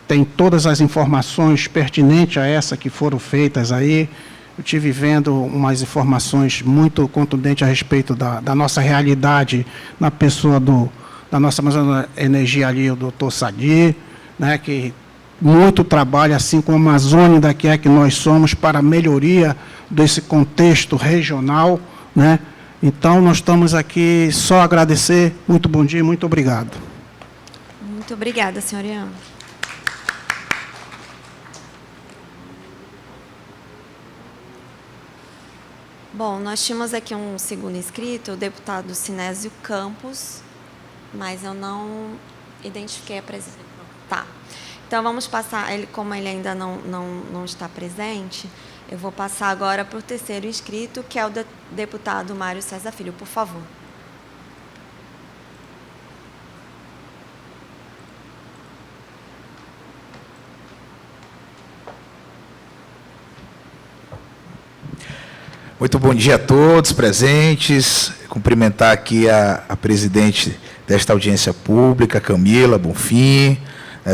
tem todas as informações pertinentes a essa que foram feitas aí. Eu estive vendo umas informações muito contundentes a respeito da nossa realidade, na pessoa da nossa Amazonas Energia ali, o doutor Sadi, né, que muito trabalha, assim como a Amazônia daqui é que nós somos, para a melhoria desse contexto regional, né? Então, nós estamos aqui só agradecer. Muito bom dia e muito obrigado. Muito obrigada, senhor Ian. Bom, nós tínhamos aqui um segundo inscrito, o deputado Sinésio Campos, mas eu não identifiquei a presença. Tá. Então, vamos passar, como ele ainda não está presente, eu vou passar agora para o terceiro inscrito, que é o deputado Mário César Filho, por favor. Muito bom dia a todos presentes. Cumprimentar aqui a presidente desta audiência pública, Camila Bonfim.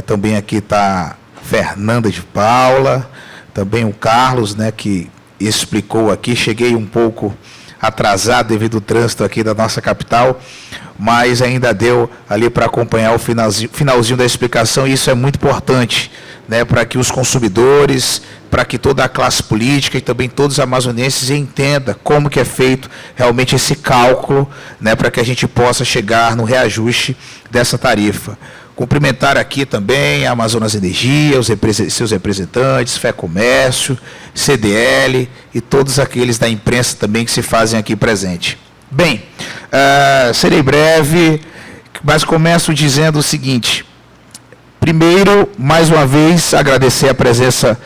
Também aqui está Fernanda de Paula, também o Carlos, né, que explicou aqui. Cheguei um pouco atrasado devido ao trânsito aqui da nossa capital, mas ainda deu ali para acompanhar o finalzinho da explicação, e isso é muito importante, né, para que os consumidores, para que toda a classe política e também todos os amazonenses entendam como que é feito realmente esse cálculo, né, para que a gente possa chegar no reajuste dessa tarifa. Cumprimentar aqui também a Amazonas Energia, seus representantes, Fé Comércio, CDL e todos aqueles da imprensa também que se fazem aqui presente. Bem, serei breve, mas começo dizendo o seguinte. Primeiro, mais uma vez, agradecer a presença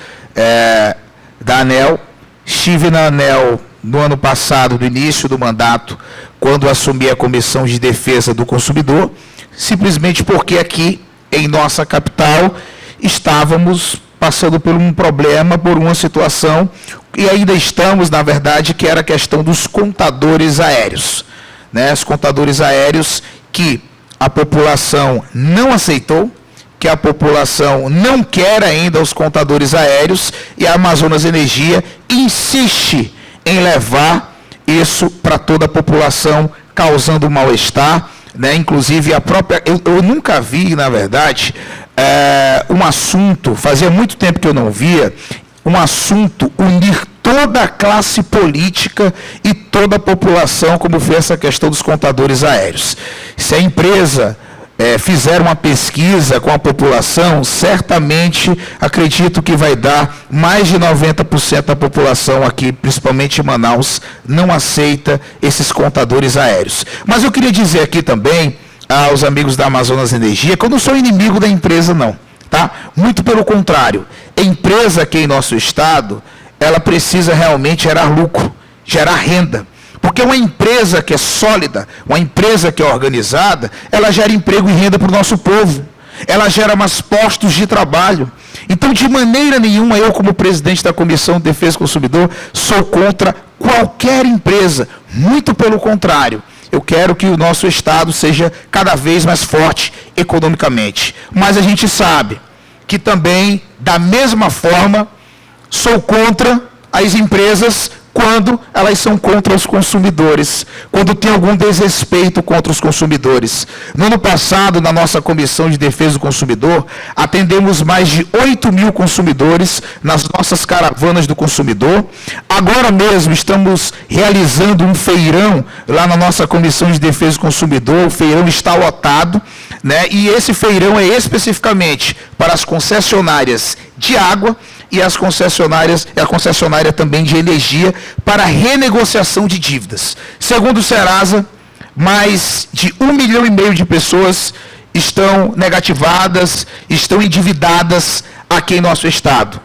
da ANEEL. Estive na ANEEL no ano passado, no início do mandato, quando assumi a Comissão de Defesa do Consumidor, simplesmente porque aqui, em nossa capital, estávamos passando por um problema, por uma situação, e ainda estamos, na verdade, que era a questão dos contadores aéreos. Né? Os contadores aéreos que a população não aceitou, que a população não quer ainda os contadores aéreos, e a Amazonas Energia insiste em levar isso para toda a população, causando mal-estar, né? Inclusive, eu nunca vi, na verdade, um assunto, fazia muito tempo que eu não via, um assunto unir toda a classe política e toda a população, como foi essa questão dos contadores aéreos. Se a empresa fizer uma pesquisa com a população, certamente acredito que vai dar mais de 90% da população aqui, principalmente em Manaus, não aceita esses contadores aéreos. Mas eu queria dizer aqui também aos amigos da Amazonas Energia que eu não sou inimigo da empresa, não. Tá? Muito pelo contrário. A empresa aqui em nosso estado, ela precisa realmente gerar lucro, gerar renda. Porque uma empresa que é sólida, uma empresa que é organizada, ela gera emprego e renda para o nosso povo. Ela gera mais postos de trabalho. Então, de maneira nenhuma, eu, como presidente da Comissão de Defesa do Consumidor, sou contra qualquer empresa. Muito pelo contrário. Eu quero que o nosso Estado seja cada vez mais forte economicamente. Mas a gente sabe que também, da mesma forma, sou contra as empresas quando elas são contra os consumidores, quando tem algum desrespeito contra os consumidores. No ano passado, na nossa Comissão de Defesa do Consumidor, atendemos mais de 8 mil consumidores nas nossas caravanas do consumidor. Agora mesmo estamos realizando um feirão lá na nossa Comissão de Defesa do Consumidor, o feirão está lotado, né? E esse feirão é especificamente para as concessionárias de água, e a concessionária também de energia, para renegociação de dívidas. Segundo o Serasa, mais de 1,5 milhão de pessoas estão negativadas, estão endividadas aqui em nosso estado.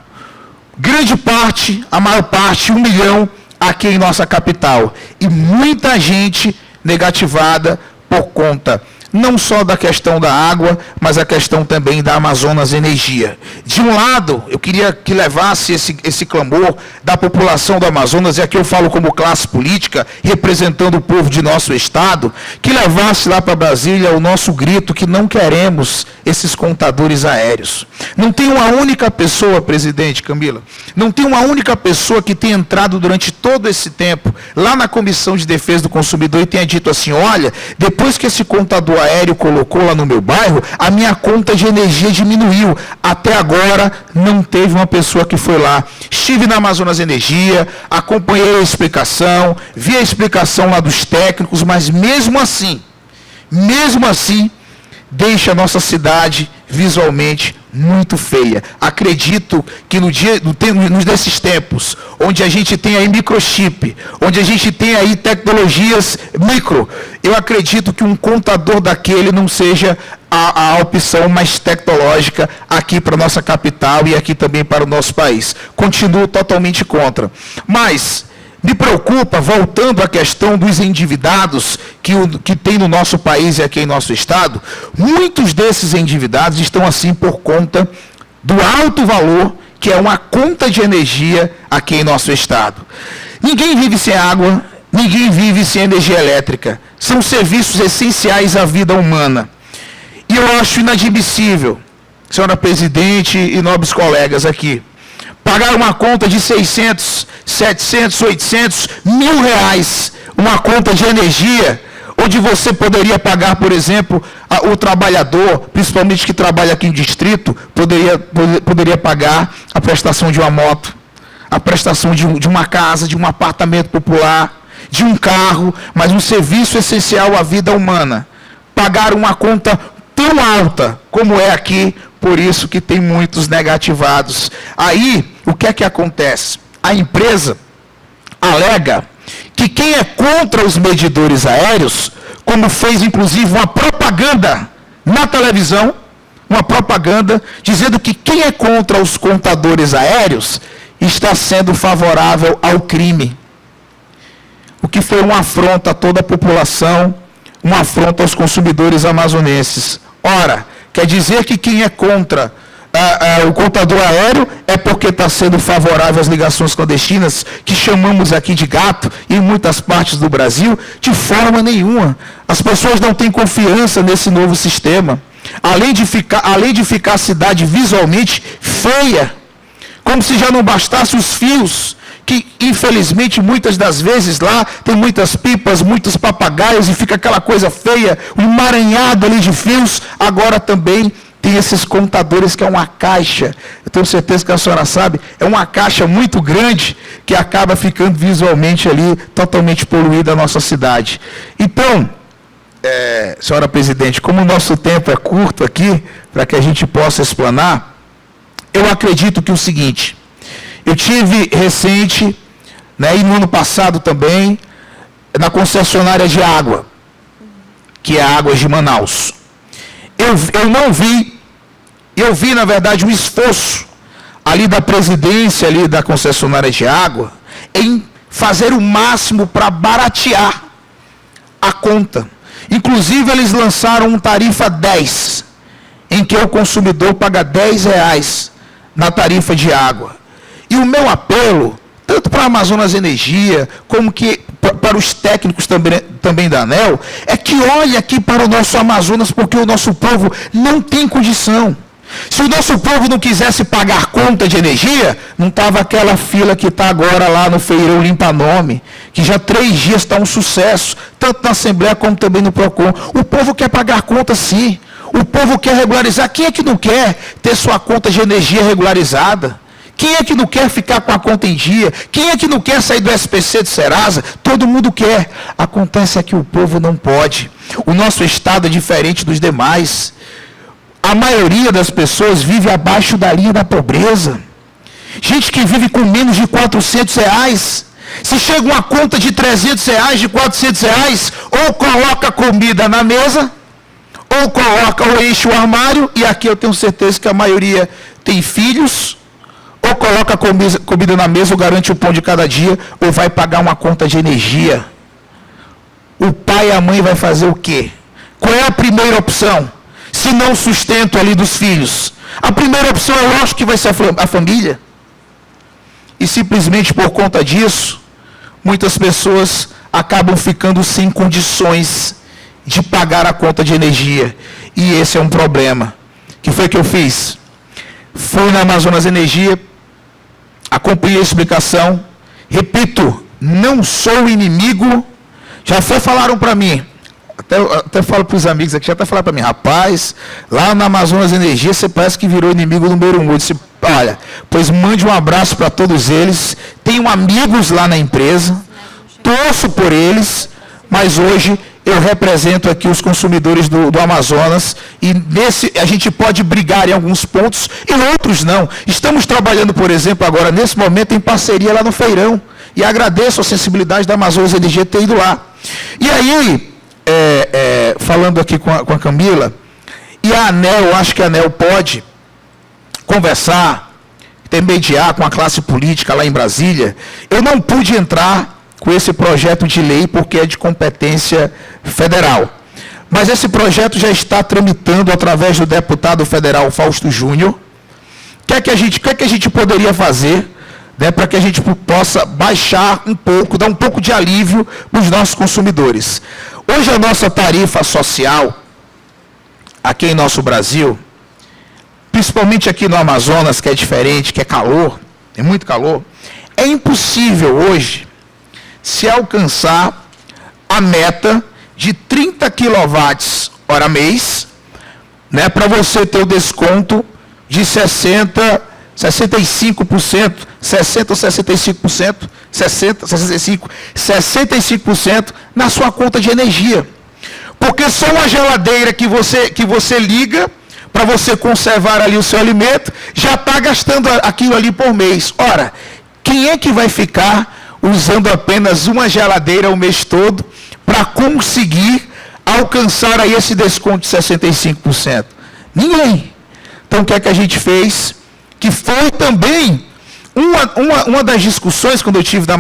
Grande parte, a maior parte, 1 milhão aqui em nossa capital. E muita gente negativada por conta não só da questão da água, mas a questão também da Amazonas Energia. De um lado, eu queria que levasse esse clamor da população do Amazonas, e aqui eu falo como classe política, representando o povo de nosso estado, que levasse lá para Brasília o nosso grito que não queremos esses contadores aéreos. Não tem uma única pessoa, presidente Camila, não tem uma única pessoa que tenha entrado durante todo esse tempo lá na Comissão de Defesa do Consumidor e tenha dito assim: olha, depois que esse contador aéreo colocou lá no meu bairro, a minha conta de energia diminuiu. Até agora não teve uma pessoa que foi lá. Estive na Amazonas Energia, acompanhei a explicação, vi a explicação lá dos técnicos, mas mesmo assim, deixa a nossa cidade visualmente muito feia. Acredito que nesses tempos, onde a gente tem aí microchip, onde a gente tem aí tecnologias micro, eu acredito que um contador daquele não seja a opção mais tecnológica aqui para a nossa capital e aqui também para o nosso país. Continuo totalmente contra. Mas me preocupa, voltando à questão dos endividados que tem no nosso país e aqui em nosso estado, muitos desses endividados estão assim por conta do alto valor que é uma conta de energia aqui em nosso estado. Ninguém vive sem água, ninguém vive sem energia elétrica. São serviços essenciais à vida humana. E eu acho inadmissível, senhora presidente e nobres colegas aqui, pagar uma conta de 600, 700, 800, R$1.000, uma conta de energia, onde você poderia pagar, por exemplo, o trabalhador, principalmente que trabalha aqui em distrito, poderia pagar a prestação de uma moto, a prestação de uma casa, de um apartamento popular, de um carro, mas um serviço essencial à vida humana. Pagar uma conta tão alta como é aqui, por isso que tem muitos negativados. Aí, o que é que acontece? A empresa alega que quem é contra os medidores aéreos, como fez inclusive uma propaganda na televisão, uma propaganda dizendo que quem é contra os contadores aéreos está sendo favorável ao crime. O que foi uma afronta a toda a população, uma afronta aos consumidores amazonenses. Ora, quer dizer que quem é contra o contador aéreo é porque está sendo favorável às ligações clandestinas, que chamamos aqui de gato, em muitas partes do Brasil? De forma nenhuma. As pessoas não têm confiança nesse novo sistema. Além de ficar a cidade visualmente feia, como se já não bastasse os fios, que infelizmente muitas das vezes lá tem muitas pipas, muitos papagaios e fica aquela coisa feia, um emaranhado ali de fios. Agora também tem esses contadores que é uma caixa, eu tenho certeza que a senhora sabe, é uma caixa muito grande que acaba ficando visualmente ali totalmente poluída a nossa cidade. Então, senhora presidente, como o nosso tempo é curto aqui, para que a gente possa explanar, eu acredito que o seguinte: eu tive recente, e no ano passado também, na concessionária de água, que é a Águas de Manaus. Eu vi, na verdade, um esforço ali da presidência, ali da concessionária de água, em fazer o máximo para baratear a conta. Inclusive, eles lançaram um tarifa 10, em que o consumidor paga R$10 na tarifa de água. E o meu apelo, tanto para a Amazonas Energia, como que para os técnicos também da ANEEL, é que olhe aqui para o nosso Amazonas, porque o nosso povo não tem condição. Se o nosso povo não quisesse pagar conta de energia, não estava aquela fila que está agora lá no Feirão Limpa Nome, que já 3 dias está um sucesso, tanto na Assembleia como também no PROCON. O povo quer pagar conta, sim. O povo quer regularizar. Quem é que não quer ter sua conta de energia regularizada? Quem é que não quer ficar com a conta em dia? Quem é que não quer sair do SPC de Serasa? Todo mundo quer. Acontece é que o povo não pode. O nosso estado é diferente dos demais. A maioria das pessoas vive abaixo da linha da pobreza. Gente que vive com menos de R$400. Se chega uma conta de R$300, de R$400, ou coloca comida na mesa, ou enche o armário, e aqui eu tenho certeza que a maioria tem filhos, ou coloca comida na mesa, ou garante o pão de cada dia, ou vai pagar uma conta de energia. O pai e a mãe vai fazer o quê? Qual é a primeira opção? Se não o sustento ali dos filhos. A primeira opção é lógico que vai ser a família. E simplesmente por conta disso, muitas pessoas acabam ficando sem condições de pagar a conta de energia. E esse é um problema. O que foi que eu fiz? Fui na Amazonas Energia, acompanhei a explicação. Repito, não sou inimigo. Já falaram para mim, até falo para os amigos aqui, já até falaram para mim, rapaz, lá na Amazonas Energia você parece que virou inimigo número 1. Eu disse, olha, pois mande um abraço para todos eles, tenho amigos lá na empresa, torço por eles, mas hoje eu represento aqui os consumidores do Amazonas, e a gente pode brigar em alguns pontos, e outros não. Estamos trabalhando, por exemplo, agora, nesse momento, em parceria lá no Feirão, e agradeço a sensibilidade da Amazonas Energia ter ido lá. E aí, falando aqui com a Camila, e a ANEEL, eu acho que a ANEEL pode conversar, intermediar com a classe política lá em Brasília. Eu não pude entrar com esse projeto de lei porque é de competência federal. Mas esse projeto já está tramitando através do deputado federal Fausto Júnior. O que é que a gente poderia fazer né, para que a gente possa baixar um pouco, dar um pouco de alívio para os nossos consumidores. Hoje a nossa tarifa social, aqui em nosso Brasil, principalmente aqui no Amazonas, que é diferente, que é calor, é muito calor, é impossível hoje se alcançar a meta de 30 kWh mês, né, para você ter o desconto de 65%, 60% ou 65%, 65% na sua conta de energia. Porque só uma geladeira que você liga para você conservar ali o seu alimento, já está gastando aquilo ali por mês. Ora, quem é que vai ficar usando apenas uma geladeira o mês todo para conseguir alcançar aí esse desconto de 65%? Ninguém. Então, o que é que a gente fez? Que foi também uma das discussões, quando eu tive da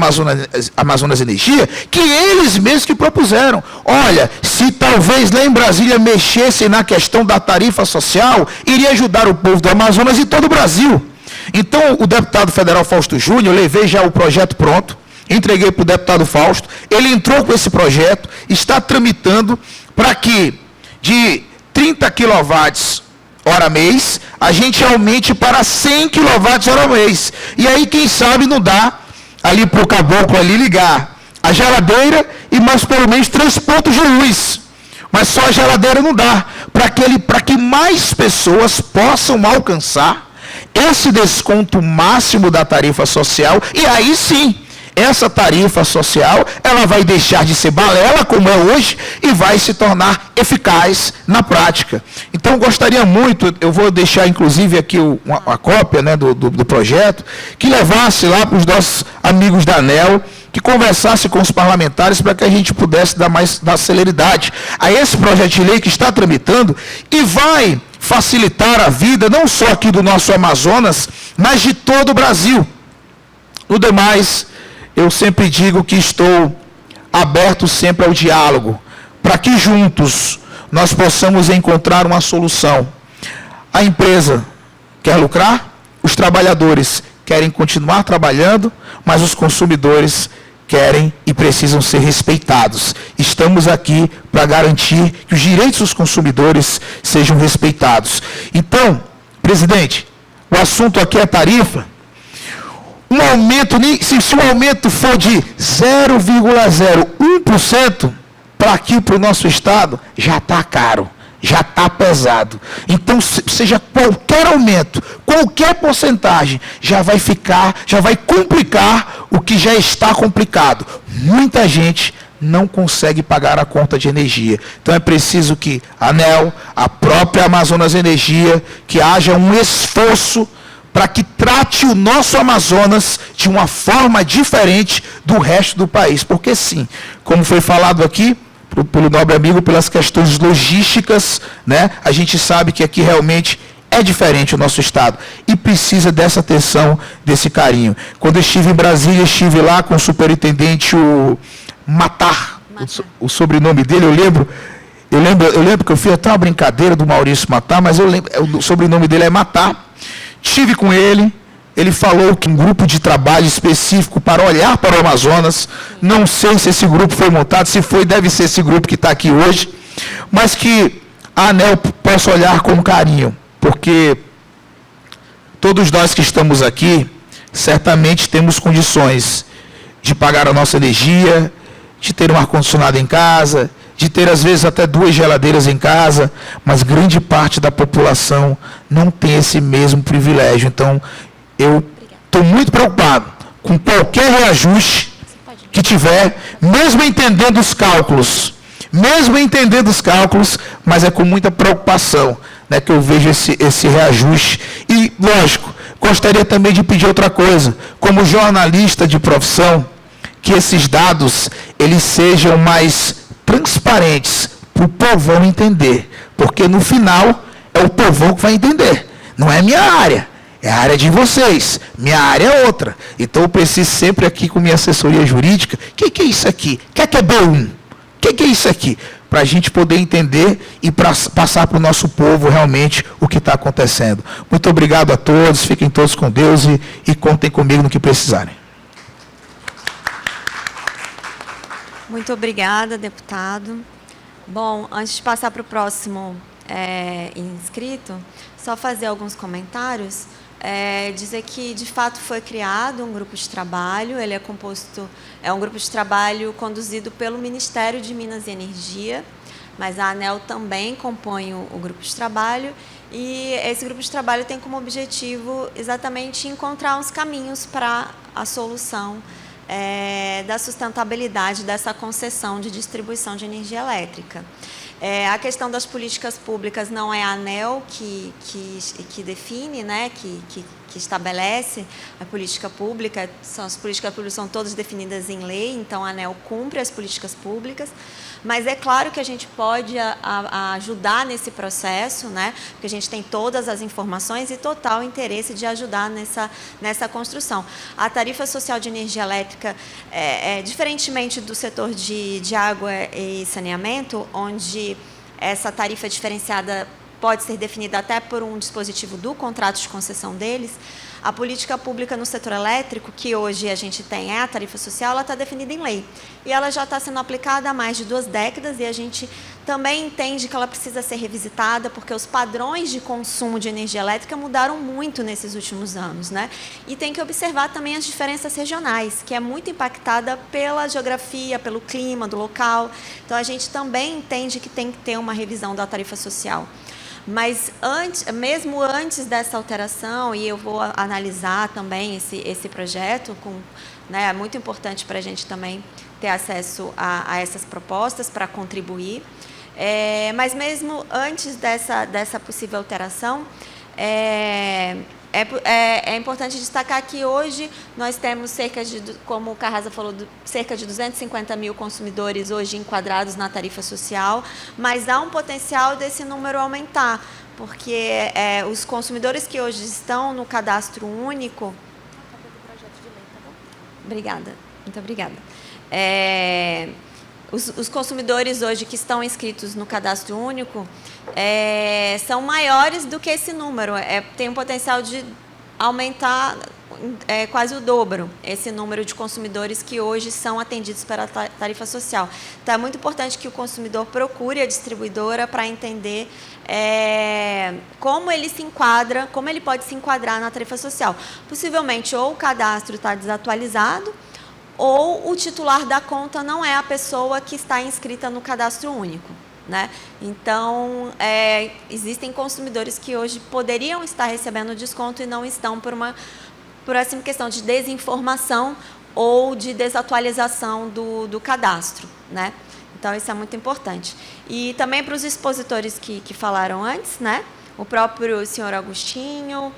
Amazonas Energia, que eles mesmos que propuseram. Olha, se talvez lá em Brasília mexessem na questão da tarifa social, iria ajudar o povo do Amazonas e todo o Brasil. Então, o deputado federal Fausto Júnior, eu levei já o projeto pronto, entreguei para o deputado Fausto, ele entrou com esse projeto, está tramitando para que de 30 kWh mês, a gente aumente para 100 kWh mês. E aí, quem sabe, não dá ali para o caboclo ali ligar a geladeira e mais pelo menos 3 pontos de luz. Mas só a geladeira não dá. Para que mais pessoas possam alcançar esse desconto máximo da tarifa social. E aí sim, essa tarifa social, ela vai deixar de ser balela, como é hoje, e vai se tornar eficaz na prática. Então, gostaria muito, eu vou deixar, inclusive, aqui a cópia, né, do projeto, que levasse lá para os nossos amigos da ANEEL, que conversasse com os parlamentares para que a gente pudesse dar celeridade a esse projeto de lei que está tramitando e vai facilitar a vida, não só aqui do nosso Amazonas, mas de todo o Brasil. No demais, eu sempre digo que estou aberto sempre ao diálogo, para que juntos nós possamos encontrar uma solução. A empresa quer lucrar, os trabalhadores querem continuar trabalhando, mas os consumidores querem e precisam ser respeitados. Estamos aqui para garantir que os direitos dos consumidores sejam respeitados. Então, presidente, o assunto aqui é tarifa. Um aumento, se o aumento for de 0,01% para aqui, para o nosso estado, já está caro, já está pesado. Então, seja qualquer aumento, qualquer porcentagem, já vai complicar o que já está complicado. Muita gente não consegue pagar a conta de energia. Então, é preciso que a ANEEL, a própria Amazonas Energia, que haja um esforço para que trate o nosso Amazonas de uma forma diferente do resto do país. Porque sim, como foi falado aqui, pelo nobre amigo, pelas questões logísticas, né, a gente sabe que aqui realmente é diferente o nosso estado e precisa dessa atenção, desse carinho. Quando eu estive em Brasília, estive lá com o superintendente, o Matar. O sobrenome dele, eu lembro que eu fiz até uma brincadeira do Maurício Matar, mas o sobrenome dele é Matar. Estive com ele, ele falou que um grupo de trabalho específico para olhar para o Amazonas, não sei se esse grupo foi montado, se foi, deve ser esse grupo que está aqui hoje, mas que a ANEEL possa olhar com carinho, porque todos nós que estamos aqui, certamente temos condições de pagar a nossa energia, de ter um ar-condicionado em casa, de ter, às vezes, até 2 geladeiras em casa, mas grande parte da população não tem esse mesmo privilégio. Então, eu estou muito preocupado com qualquer reajuste que tiver, mesmo entendendo os cálculos, mas é com muita preocupação, né, que eu vejo esse reajuste. E, lógico, gostaria também de pedir outra coisa, como jornalista de profissão, que esses dados eles sejam mais transparentes para o povão entender, porque no final é o povão que vai entender, não é minha área, é a área de vocês, minha área é outra. Então eu preciso sempre aqui com minha assessoria jurídica, o que é isso aqui? O que é B1? O que é isso aqui? para a gente poder entender e passar para o nosso povo realmente o que está acontecendo. Muito obrigado a todos, fiquem todos com Deus e contem comigo no que precisarem. Muito obrigada, deputado. Bom, antes de passar para o próximo inscrito, só fazer alguns comentários. Dizer que, de fato, foi criado um grupo de trabalho. Ele é um grupo de trabalho conduzido pelo Ministério de Minas e Energia, mas a ANEEL também compõe o grupo de trabalho, e esse grupo de trabalho tem como objetivo exatamente encontrar uns caminhos para a solução da sustentabilidade dessa concessão de distribuição de energia elétrica. A questão das políticas públicas não é a ANEEL que define, né, que estabelece a política pública. As políticas públicas são todas definidas em lei, então a ANEEL cumpre as políticas públicas, mas é claro que a gente pode ajudar nesse processo, né, porque a gente tem todas as informações e total interesse de ajudar nessa construção. A tarifa social de energia elétrica, diferentemente do setor de água e saneamento, onde essa tarifa diferenciada pode ser definida até por um dispositivo do contrato de concessão deles, a política pública no setor elétrico, que hoje a gente tem a tarifa social, ela está definida em lei. E ela já está sendo aplicada há mais de 2 décadas, e a gente também entende que ela precisa ser revisitada, porque os padrões de consumo de energia elétrica mudaram muito nesses últimos anos, né? E tem que observar também as diferenças regionais, que é muito impactada pela geografia, pelo clima do local. Então, a gente também entende que tem que ter uma revisão da tarifa social. Mas mesmo antes dessa alteração, e eu vou analisar também esse projeto, né, é muito importante para a gente também ter acesso a essas propostas para contribuir, mas mesmo antes dessa possível alteração, é importante destacar que hoje nós temos como o Carrasa falou, cerca de 250 mil consumidores hoje enquadrados na tarifa social, mas há um potencial desse número aumentar, porque os consumidores que hoje estão no cadastro único... Obrigada, muito obrigada. Os consumidores hoje que estão inscritos no cadastro único são maiores do que esse número. Tem um potencial de aumentar quase o dobro esse número de consumidores que hoje são atendidos pela tarifa social. Então, é muito importante que o consumidor procure a distribuidora para entender como ele se enquadra, como ele pode se enquadrar na tarifa social. Possivelmente, ou o cadastro está desatualizado, ou o titular da conta não é a pessoa que está inscrita no cadastro único, né? Então, existem consumidores que hoje poderiam estar recebendo desconto e não estão por essa questão de desinformação ou de desatualização do cadastro, né? Então, isso é muito importante. E também para os expositores que falaram antes, né? O próprio senhor Agostinho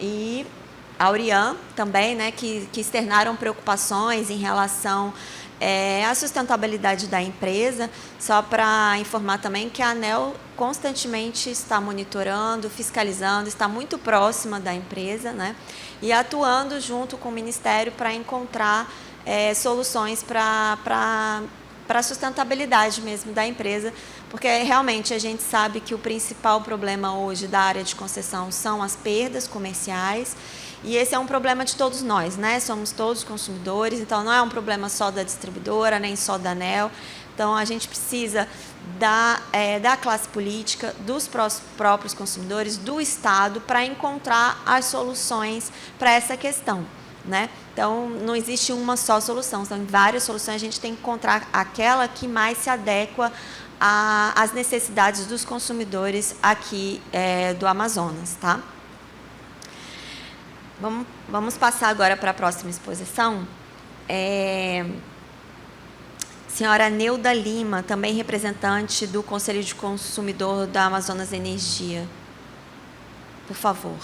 e a Aurian também, né, que externaram preocupações em relação à sustentabilidade da empresa. Só para informar também que a ANEEL constantemente está monitorando, fiscalizando, está muito próxima da empresa, né, e atuando junto com o Ministério para encontrar soluções para a sustentabilidade mesmo da empresa, porque realmente a gente sabe que o principal problema hoje da área de concessão são as perdas comerciais. E esse é um problema de todos nós, né? Somos todos consumidores, então não é um problema só da distribuidora, nem só da ANEEL. Então, a gente precisa da classe política, dos próprios consumidores, do Estado, para encontrar as soluções para essa questão, né? Então, não existe uma só solução, são várias soluções, a gente tem que encontrar aquela que mais se adequa às necessidades dos consumidores aqui do Amazonas, tá? Vamos passar agora para a próxima exposição. Senhora Neuda Lima, também representante do Conselho de Consumidor da Amazonas Energia. Por favor.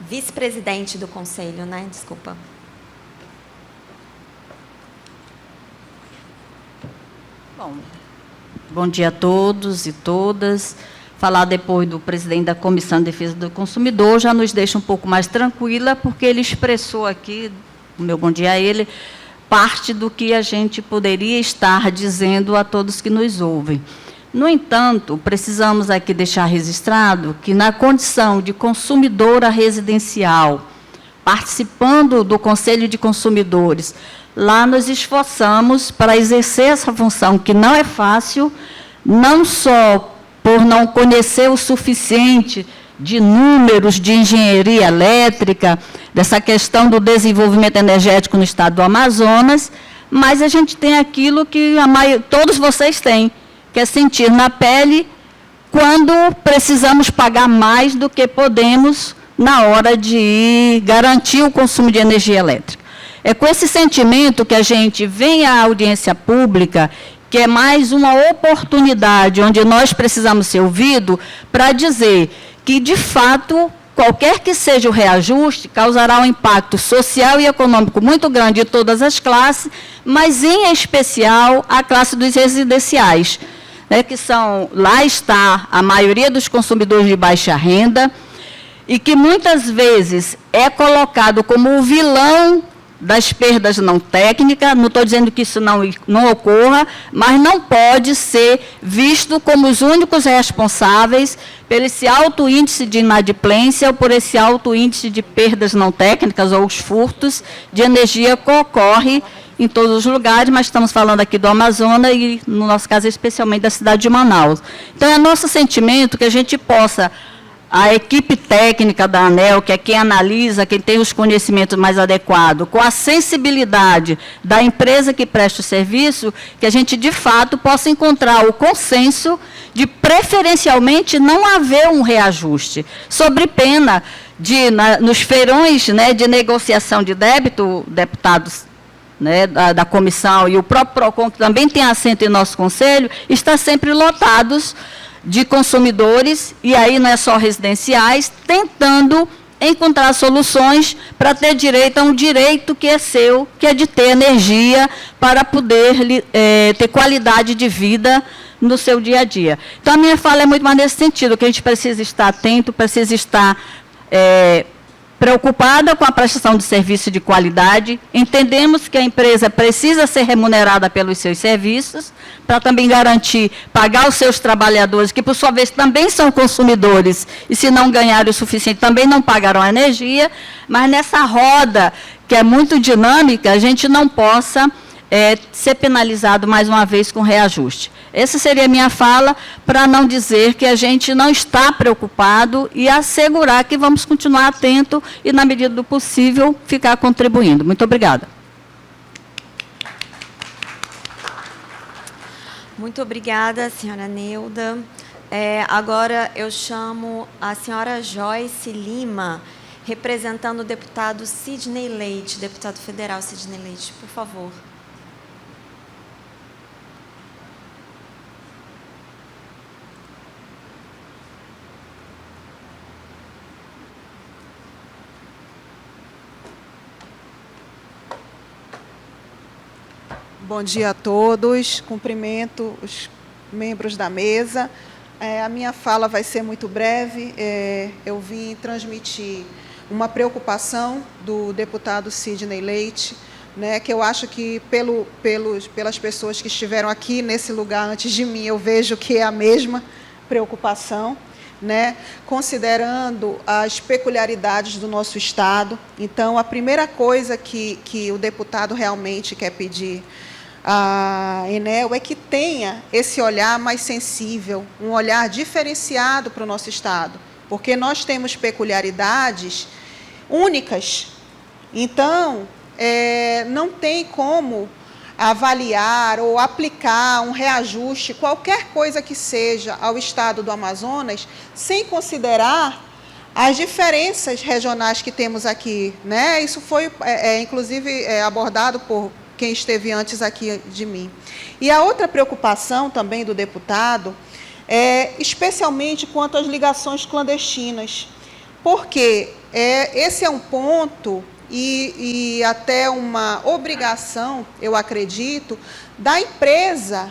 Vice-presidente do Conselho, né? Desculpa. Bom dia a todos e todas. falar depois do presidente da Comissão de Defesa do Consumidor, já nos deixa um pouco mais tranquila, porque ele expressou aqui, o meu bom dia a ele, parte do que a gente poderia estar dizendo a todos que nos ouvem. No entanto, precisamos aqui deixar registrado que, na condição de consumidora residencial, participando do Conselho de Consumidores, lá nos esforçamos para exercer essa função, que não é fácil, não só por não conhecer o suficiente de números de engenharia elétrica, dessa questão do desenvolvimento energético no estado do Amazonas, mas a gente tem aquilo que todos vocês têm, que é sentir na pele quando precisamos pagar mais do que podemos na hora de garantir o consumo de energia elétrica. É com esse sentimento que a gente vem à audiência pública, que é mais uma oportunidade onde nós precisamos ser ouvidos para dizer que, de fato, qualquer que seja o reajuste, causará um impacto social e econômico muito grande em todas as classes, mas, em especial, a classe dos residenciais, né, que são, lá está a maioria dos consumidores de baixa renda, e que muitas vezes é colocado como o vilão das perdas não técnicas. Não estou dizendo que isso não ocorra, mas não pode ser visto como os únicos responsáveis por esse alto índice de inadimplência ou por esse alto índice de perdas não técnicas ou os furtos de energia que ocorre em todos os lugares, mas estamos falando aqui do Amazonas e, no nosso caso, especialmente da cidade de Manaus. Então, é nosso sentimento que a gente possa, a equipe técnica da ANEEL, que é quem analisa, quem tem os conhecimentos mais adequados, com a sensibilidade da empresa que presta o serviço, que a gente, de fato, possa encontrar o consenso de, preferencialmente, não haver um reajuste, sobre pena de, nos feirões, né, de negociação de débito, deputados, né, da comissão e o próprio PROCON, que também tem assento em nosso conselho, está sempre lotados de consumidores, e aí não é só residenciais, tentando encontrar soluções para ter direito a um direito que é seu, que é de ter energia para poder ter qualidade de vida no seu dia a dia. Então, a minha fala é muito mais nesse sentido, que a gente precisa estar atento, precisa estar preocupada com a prestação de serviço de qualidade. Entendemos que a empresa precisa ser remunerada pelos seus serviços, para também garantir, pagar os seus trabalhadores, que, por sua vez, também são consumidores, e se não ganharem o suficiente, também não pagarão a energia, mas nessa roda, que é muito dinâmica, a gente não possa ser penalizado, mais uma vez, com reajuste. Essa seria a minha fala, para não dizer que a gente não está preocupado e assegurar que vamos continuar atento e, na medida do possível, ficar contribuindo. Muito obrigada. Muito obrigada, senhora Neuda. Agora eu chamo a senhora Joyce Lima, representando o deputado Sidney Leite, deputado federal Sidney Leite, por favor. Bom dia a todos, cumprimento os membros da mesa. A minha fala vai ser muito breve. Eu vim transmitir uma preocupação do deputado Sidney Leite, né, que eu acho que, pelas pessoas que estiveram aqui nesse lugar antes de mim, eu vejo que é a mesma preocupação, né, considerando as peculiaridades do nosso Estado. Então, a primeira coisa que o deputado realmente quer pedir a Enel é que tenha esse olhar mais sensível, um olhar diferenciado para o nosso Estado, porque nós temos peculiaridades únicas. Então, não tem como avaliar ou aplicar um reajuste, qualquer coisa que seja, ao Estado do Amazonas, sem considerar as diferenças regionais que temos aqui, né? Isso foi, inclusive, abordado por quem esteve antes aqui de mim. E a outra preocupação também do deputado especialmente quanto às ligações clandestinas, porque esse é um ponto e até uma obrigação, eu acredito, da empresa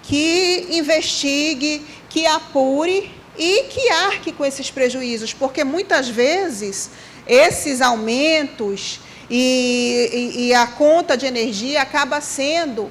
que investigue, que apure e que arque com esses prejuízos, porque muitas vezes esses aumentos e a conta de energia acaba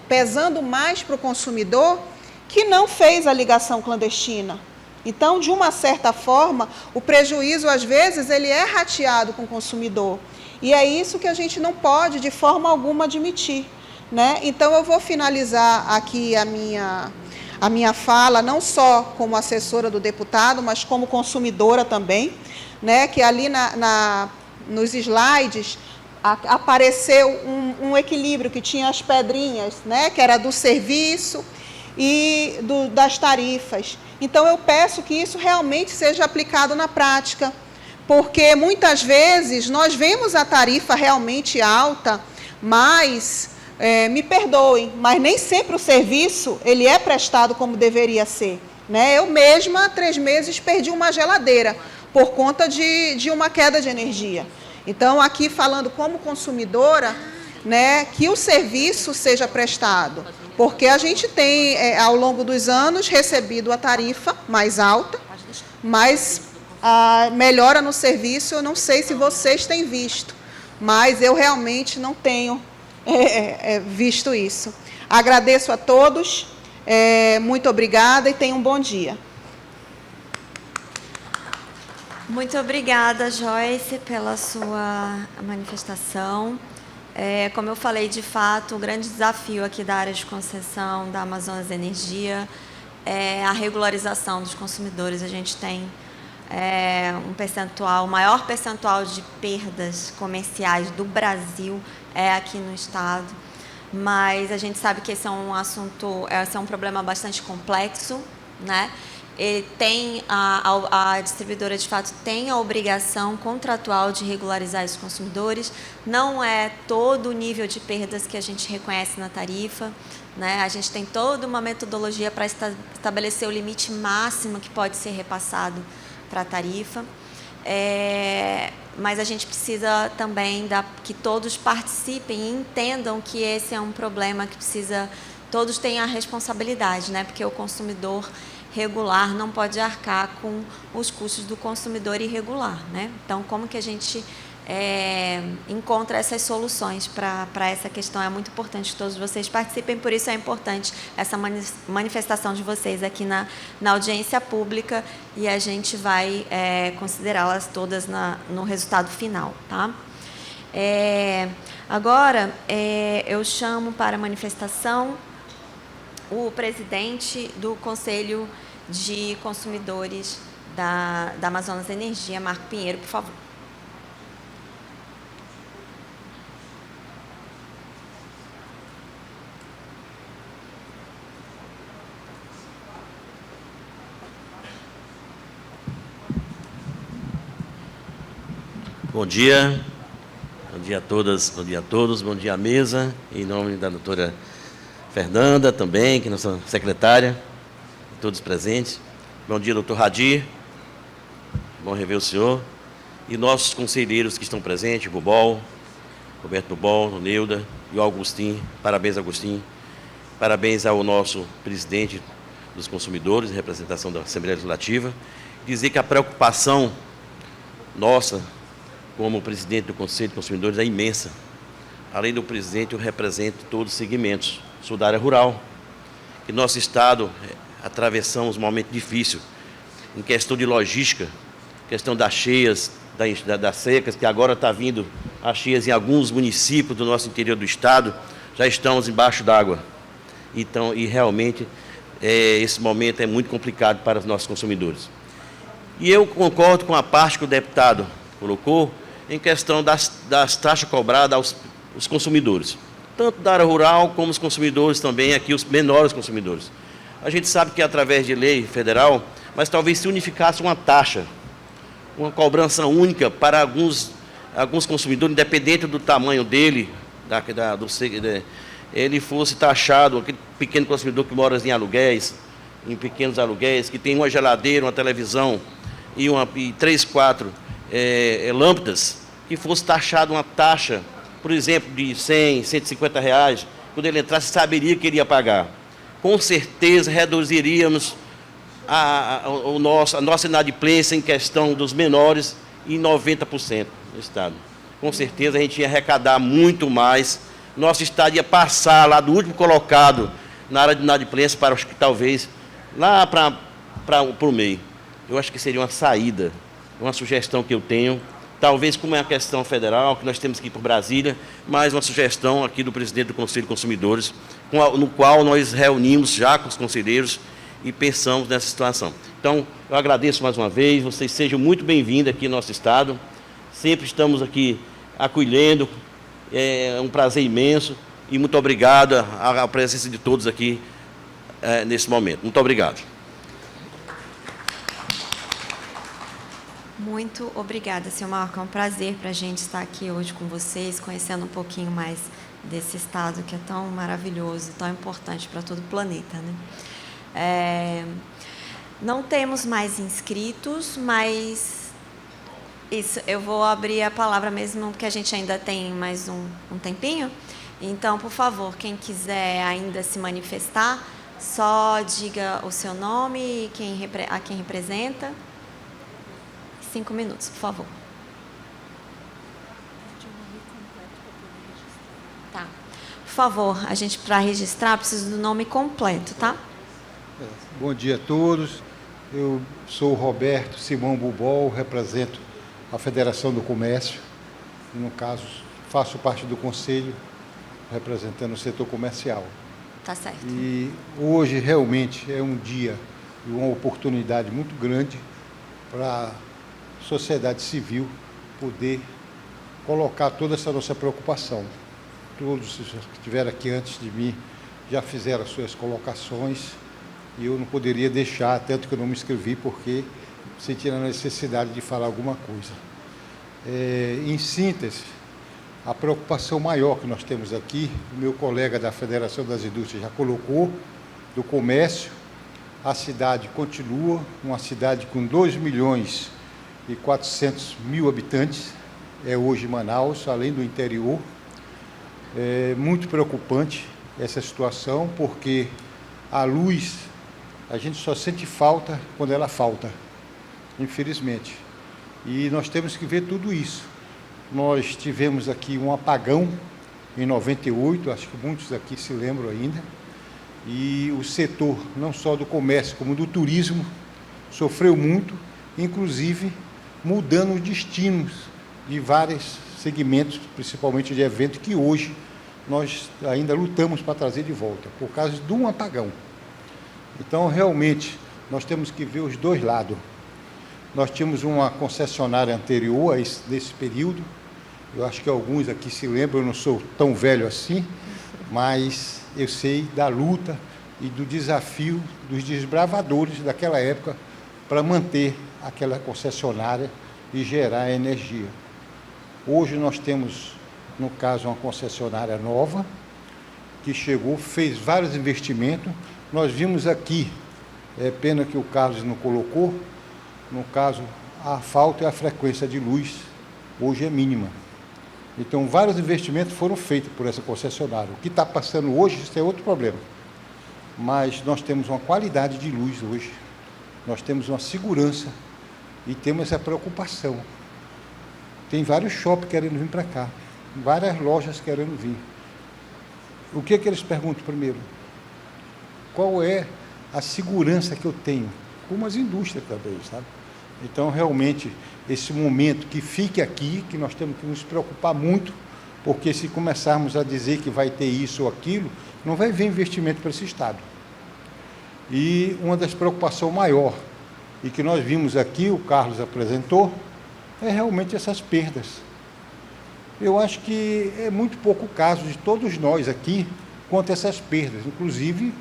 pesando mais para o consumidor que não fez a ligação clandestina. Então, de uma certa forma, o prejuízo, às vezes, ele é rateado com o consumidor. E é isso que a gente não pode, de forma alguma, admitir, né? Então, eu vou finalizar aqui a minha fala, não só como assessora do deputado, mas como consumidora também, né? Que ali nos slides apareceu um equilíbrio, que tinha as pedrinhas, né? Que era do serviço e das tarifas. Então, eu peço que isso realmente seja aplicado na prática, porque muitas vezes nós vemos a tarifa realmente alta, mas, me perdoem, mas nem sempre o serviço ele é prestado como deveria ser, né? Eu mesma, 3 meses, perdi uma geladeira por conta de uma queda de energia. Então, aqui falando como consumidora, né, que o serviço seja prestado, porque a gente tem, ao longo dos anos, recebido a tarifa mais alta, mas a melhora no serviço, eu não sei se vocês têm visto, mas eu realmente não tenho visto isso. Agradeço a todos, muito obrigada e tenham um bom dia. Muito obrigada, Joyce, pela sua manifestação. Como eu falei, de fato, o grande desafio aqui da área de concessão da Amazonas Energia é a regularização dos consumidores. A gente tem o maior percentual de perdas comerciais do Brasil aqui no estado, mas a gente sabe que esse é um problema bastante complexo, né? A distribuidora, de fato, tem a obrigação contratual de regularizar esses consumidores. Não é todo o nível de perdas que a gente reconhece na tarifa, né? A gente tem toda uma metodologia para estabelecer o limite máximo que pode ser repassado para a tarifa. Mas a gente precisa também que todos participem e entendam que esse é um problema que todos têm a responsabilidade, né? Porque o consumidor regular não pode arcar com os custos do consumidor irregular, né? Então, como que a gente encontra essas soluções para essa questão? É muito importante que todos vocês participem, por isso é importante essa manifestação de vocês aqui na audiência pública, e a gente vai considerá-las todas no resultado final, tá? Agora, eu chamo para a manifestação o presidente do Conselho de Consumidores da Amazonas Energia, Marco Pinheiro, por favor. Bom dia a todas, bom dia a todos, bom dia à mesa, em nome da doutora Fernanda também, que é nossa secretária, todos presentes. Bom dia, doutor Radir, bom rever o senhor. E nossos conselheiros que estão presentes, Bubol, Roberto Bubol, Neuda e o Augustinho. Parabéns, Augustinho. Parabéns ao nosso presidente dos consumidores, em representação da Assembleia Legislativa. Dizer que a preocupação nossa, como presidente do Conselho de Consumidores, é imensa. Além do presidente, eu represento todos os segmentos. Sou da área rural, que nosso estado atravessamos um momento difícil em questão de logística, questão das cheias, das secas, que agora está vindo as cheias em alguns municípios do nosso interior do estado, já estamos embaixo d'água. Então, e realmente, esse momento é muito complicado para os nossos consumidores. E eu concordo com a parte que o deputado colocou em questão das taxas cobradas aos consumidores, tanto da área rural como os consumidores também, aqui os menores consumidores. A gente sabe que através de lei federal, mas talvez se unificasse uma taxa, uma cobrança única para alguns consumidores, independente do tamanho dele, ele fosse taxado, aquele pequeno consumidor que mora em aluguéis, em pequenos aluguéis, que tem uma geladeira, uma televisão e 3, 4 lâmpadas, que fosse taxado uma taxa, por exemplo, de R$100, R$150, quando ele entrasse, saberia que ele ia pagar. Com certeza, reduziríamos a nossa inadimplência em questão dos menores em 90% do Estado. Com certeza a gente ia arrecadar muito mais. Nosso Estado ia passar lá do último colocado na área de inadimplência para, acho que talvez, lá para o meio. Eu acho que seria uma saída, uma sugestão que eu tenho, talvez como é a questão federal, que nós temos que ir para Brasília, mas uma sugestão aqui do presidente do Conselho de Consumidores, no qual nós reunimos já com os conselheiros e pensamos nessa situação. Então, eu agradeço mais uma vez, vocês sejam muito bem-vindos aqui no nosso Estado, sempre estamos aqui acolhendo, é um prazer imenso e muito obrigado à presença de todos aqui nesse momento. Muito obrigado. Muito obrigada, senhor Marco. É um prazer para a gente estar aqui hoje com vocês, conhecendo um pouquinho mais desse estado que é tão maravilhoso, tão importante para todo o planeta, né? Não temos mais inscritos, mas isso, eu vou abrir a palavra mesmo, porque a gente ainda tem mais um tempinho. Então, por favor, quem quiser ainda se manifestar, só diga o seu nome e a quem representa. 5 minutos, por favor. Tá. Por favor, a gente, para registrar, precisa do nome completo, tá? Bom dia a todos. Eu sou o Roberto Simão Bubol, represento a Federação do Comércio. E, no caso, faço parte do Conselho, representando o setor comercial. Tá certo. E hoje, realmente, é um dia e uma oportunidade muito grande para a sociedade civil poder colocar toda essa nossa preocupação. Todos que estiveram aqui antes de mim já fizeram as suas colocações e eu não poderia deixar, tanto que eu não me inscrevi, porque senti a necessidade de falar alguma coisa. Em síntese, a preocupação maior que nós temos aqui, o meu colega da Federação das Indústrias já colocou, do comércio, a cidade continua, uma cidade com 2.400.000 habitantes, é hoje Manaus, além do interior. É muito preocupante essa situação, porque a luz, a gente só sente falta quando ela falta, infelizmente. E nós temos que ver tudo isso. Nós tivemos aqui um apagão em 98, acho que muitos aqui se lembram ainda, e o setor, não só do comércio, como do turismo, sofreu muito, inclusive mudando os destinos de vários segmentos, principalmente de eventos, que hoje nós ainda lutamos para trazer de volta, por causa de um apagão. Então, realmente, nós temos que ver os dois lados. Nós tínhamos uma concessionária anterior a desse período, eu acho que alguns aqui se lembram, eu não sou tão velho assim, mas eu sei da luta e do desafio dos desbravadores daquela época para manter aquela concessionária e gerar energia. Hoje nós temos, no caso, uma concessionária nova, que chegou, fez vários investimentos. Nós vimos aqui, é pena que o Carlos não colocou, no caso, a falta e a frequência de luz hoje é mínima. Então, vários investimentos foram feitos por essa concessionária. O que está passando hoje, isso é outro problema. Mas nós temos uma qualidade de luz hoje, nós temos uma segurança e temos essa preocupação. Tem vários shoppings querendo vir para cá, várias lojas querendo vir. O que eles perguntam primeiro? Qual é a segurança que eu tenho? Como as indústrias também, sabe? Então, realmente, esse momento que fique aqui, que nós temos que nos preocupar muito, porque se começarmos a dizer que vai ter isso ou aquilo, não vai haver investimento para esse Estado. E uma das preocupações maior, e que nós vimos aqui, o Carlos apresentou, é realmente essas perdas. Eu acho que é muito pouco o caso de todos nós aqui quanto a essas perdas. Inclusive,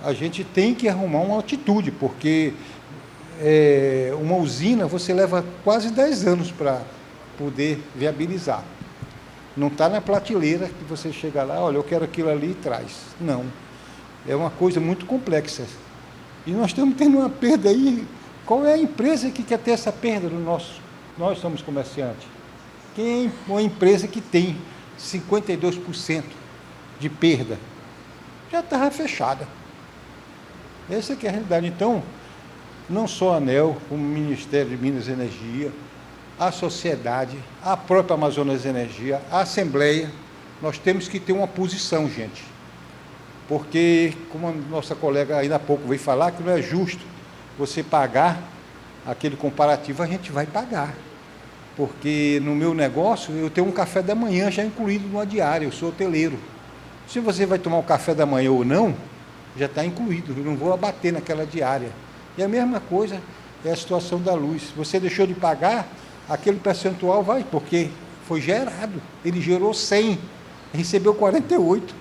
a gente tem que arrumar uma atitude, porque uma usina você leva quase 10 anos para poder viabilizar. Não está na prateleira que você chega lá, olha, eu quero aquilo ali e traz. Não. É uma coisa muito complexa. E nós estamos tendo uma perda aí. Qual é a empresa que quer ter essa perda no nosso? Nós somos comerciantes. Quem é uma empresa que tem 52% de perda? Já estava fechada. Essa é que é a realidade. Então, não só a ANEEL, como o Ministério de Minas e Energia, a sociedade, a própria Amazonas Energia, a Assembleia, nós temos que ter uma posição, gente. Porque, como a nossa colega ainda há pouco veio falar, que não é justo você pagar aquele comparativo, a gente vai pagar. Porque no meu negócio, eu tenho um café da manhã já incluído numa diária, eu sou hoteleiro. Se você vai tomar um café da manhã ou não, já está incluído, eu não vou abater naquela diária. E a mesma coisa é a situação da luz. Você deixou de pagar, aquele percentual vai, porque foi gerado. Ele gerou 100, recebeu 48.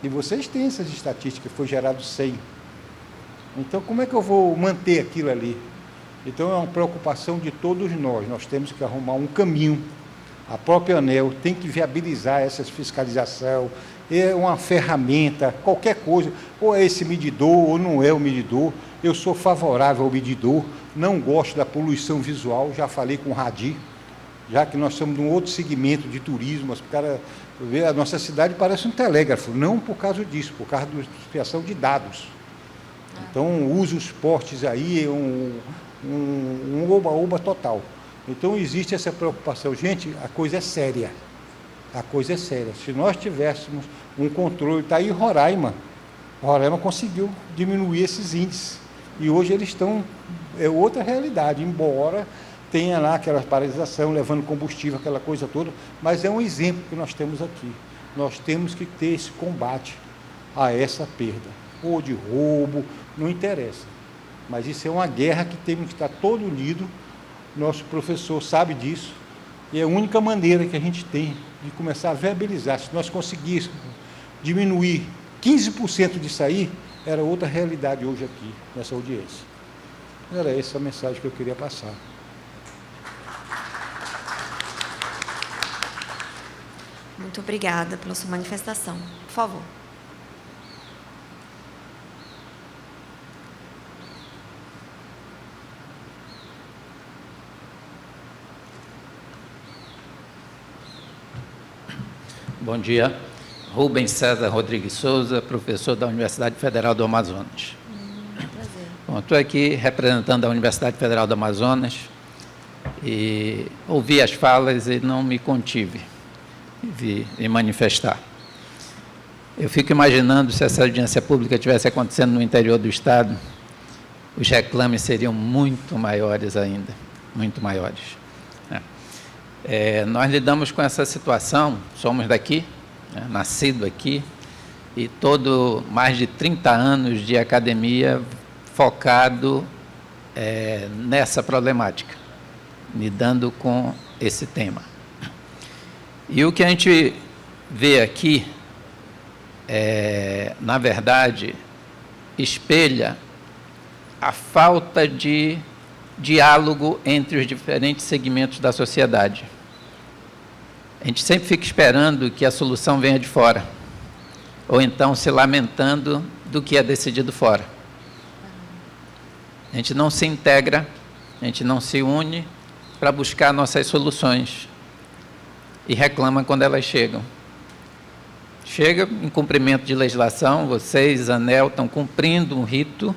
E vocês têm essas estatísticas, foi gerado 100. Então, como é que eu vou manter aquilo ali? Então, é uma preocupação de todos nós. Nós temos que arrumar um caminho. A própria ANEEL tem que viabilizar essa fiscalização, é uma ferramenta, qualquer coisa, ou é esse medidor ou não é o medidor. Eu sou favorável ao medidor, não gosto da poluição visual, já falei com o Radi, já que nós somos de um outro segmento de turismo, mas o cara vê, a nossa cidade parece um telégrafo, não por causa disso, por causa da criação de dados. Então, usa os postes aí, um oba-oba total. Então, existe essa preocupação. Gente, a coisa é séria. A coisa é séria. Se nós tivéssemos um controle, está aí Roraima. Roraima conseguiu diminuir esses índices. E hoje eles estão... É outra realidade, embora tenha lá aquela paralisação, levando combustível, aquela coisa toda, mas é um exemplo que nós temos aqui. Nós temos que ter esse combate a essa perda. Ou de roubo, não interessa. Mas isso é uma guerra que temos que estar todo unido. Nosso professor sabe disso. E é a única maneira que a gente tem de começar a viabilizar. Se nós conseguíssemos diminuir 15% disso aí, era outra realidade hoje aqui, nessa audiência. Era essa a mensagem que eu queria passar. Muito obrigada pela sua manifestação. Por favor. Bom dia. Rubens César Rodrigues Souza, professor da Universidade Federal do Amazonas. Prazer. Bom, estou aqui representando a Universidade Federal do Amazonas e ouvi as falas e não me contive de manifestar. Eu fico imaginando se essa audiência pública estivesse acontecendo no interior do Estado, os reclames seriam muito maiores ainda, muito maiores. Nós lidamos com essa situação, somos daqui, nascido aqui, e mais de 30 anos de academia focado nessa problemática, lidando com esse tema. E o que a gente vê aqui, na verdade, espelha a falta de diálogo entre os diferentes segmentos da sociedade. A gente sempre fica esperando que a solução venha de fora, ou então se lamentando do que é decidido fora. A gente não se integra, a gente não se une para buscar nossas soluções e reclama quando elas chegam. Chega em cumprimento de legislação, vocês, ANEEL, estão cumprindo um rito.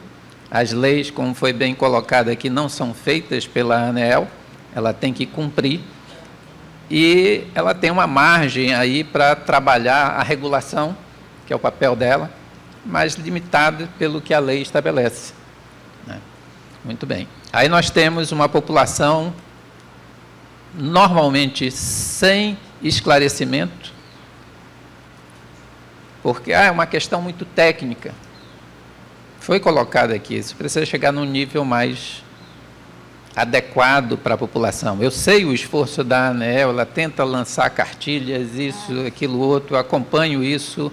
As leis, como foi bem colocado aqui, não são feitas pela ANEEL, ela tem que cumprir. E ela tem uma margem aí para trabalhar a regulação, que é o papel dela, mas limitada pelo que a lei estabelece. Muito bem. Aí nós temos uma população normalmente sem esclarecimento, porque é uma questão muito técnica. Foi colocado aqui, isso precisa chegar num nível mais adequado para a população. Eu sei o esforço da ANEEL, ela tenta lançar cartilhas, isso, aquilo, outro, eu acompanho isso,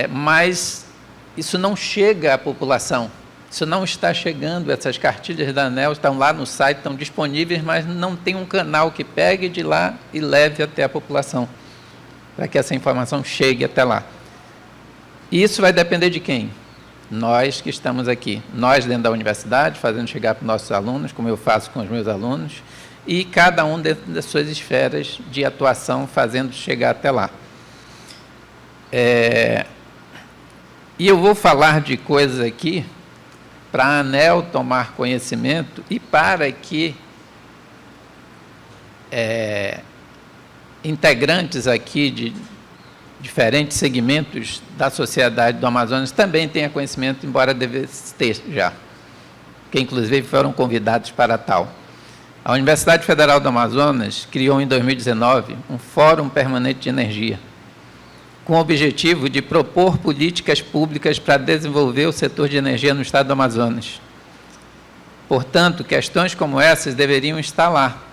mas isso não chega à população. Isso não está chegando, essas cartilhas da ANEEL estão lá no site, estão disponíveis, mas não tem um canal que pegue de lá e leve até a população, para que essa informação chegue até lá. E isso vai depender de quem? Nós que estamos aqui, nós dentro da universidade, fazendo chegar para os nossos alunos, como eu faço com os meus alunos, e cada um dentro das suas esferas de atuação, fazendo chegar até lá. E eu vou falar de coisas aqui para a ANEEL tomar conhecimento e para que integrantes aqui de diferentes segmentos da sociedade do Amazonas também tenham conhecimento, embora devesse ter já, que inclusive foram convidados para tal. A Universidade Federal do Amazonas criou em 2019 um Fórum Permanente de Energia, com o objetivo de propor políticas públicas para desenvolver o setor de energia no estado do Amazonas. Portanto, questões como essas deveriam estar lá.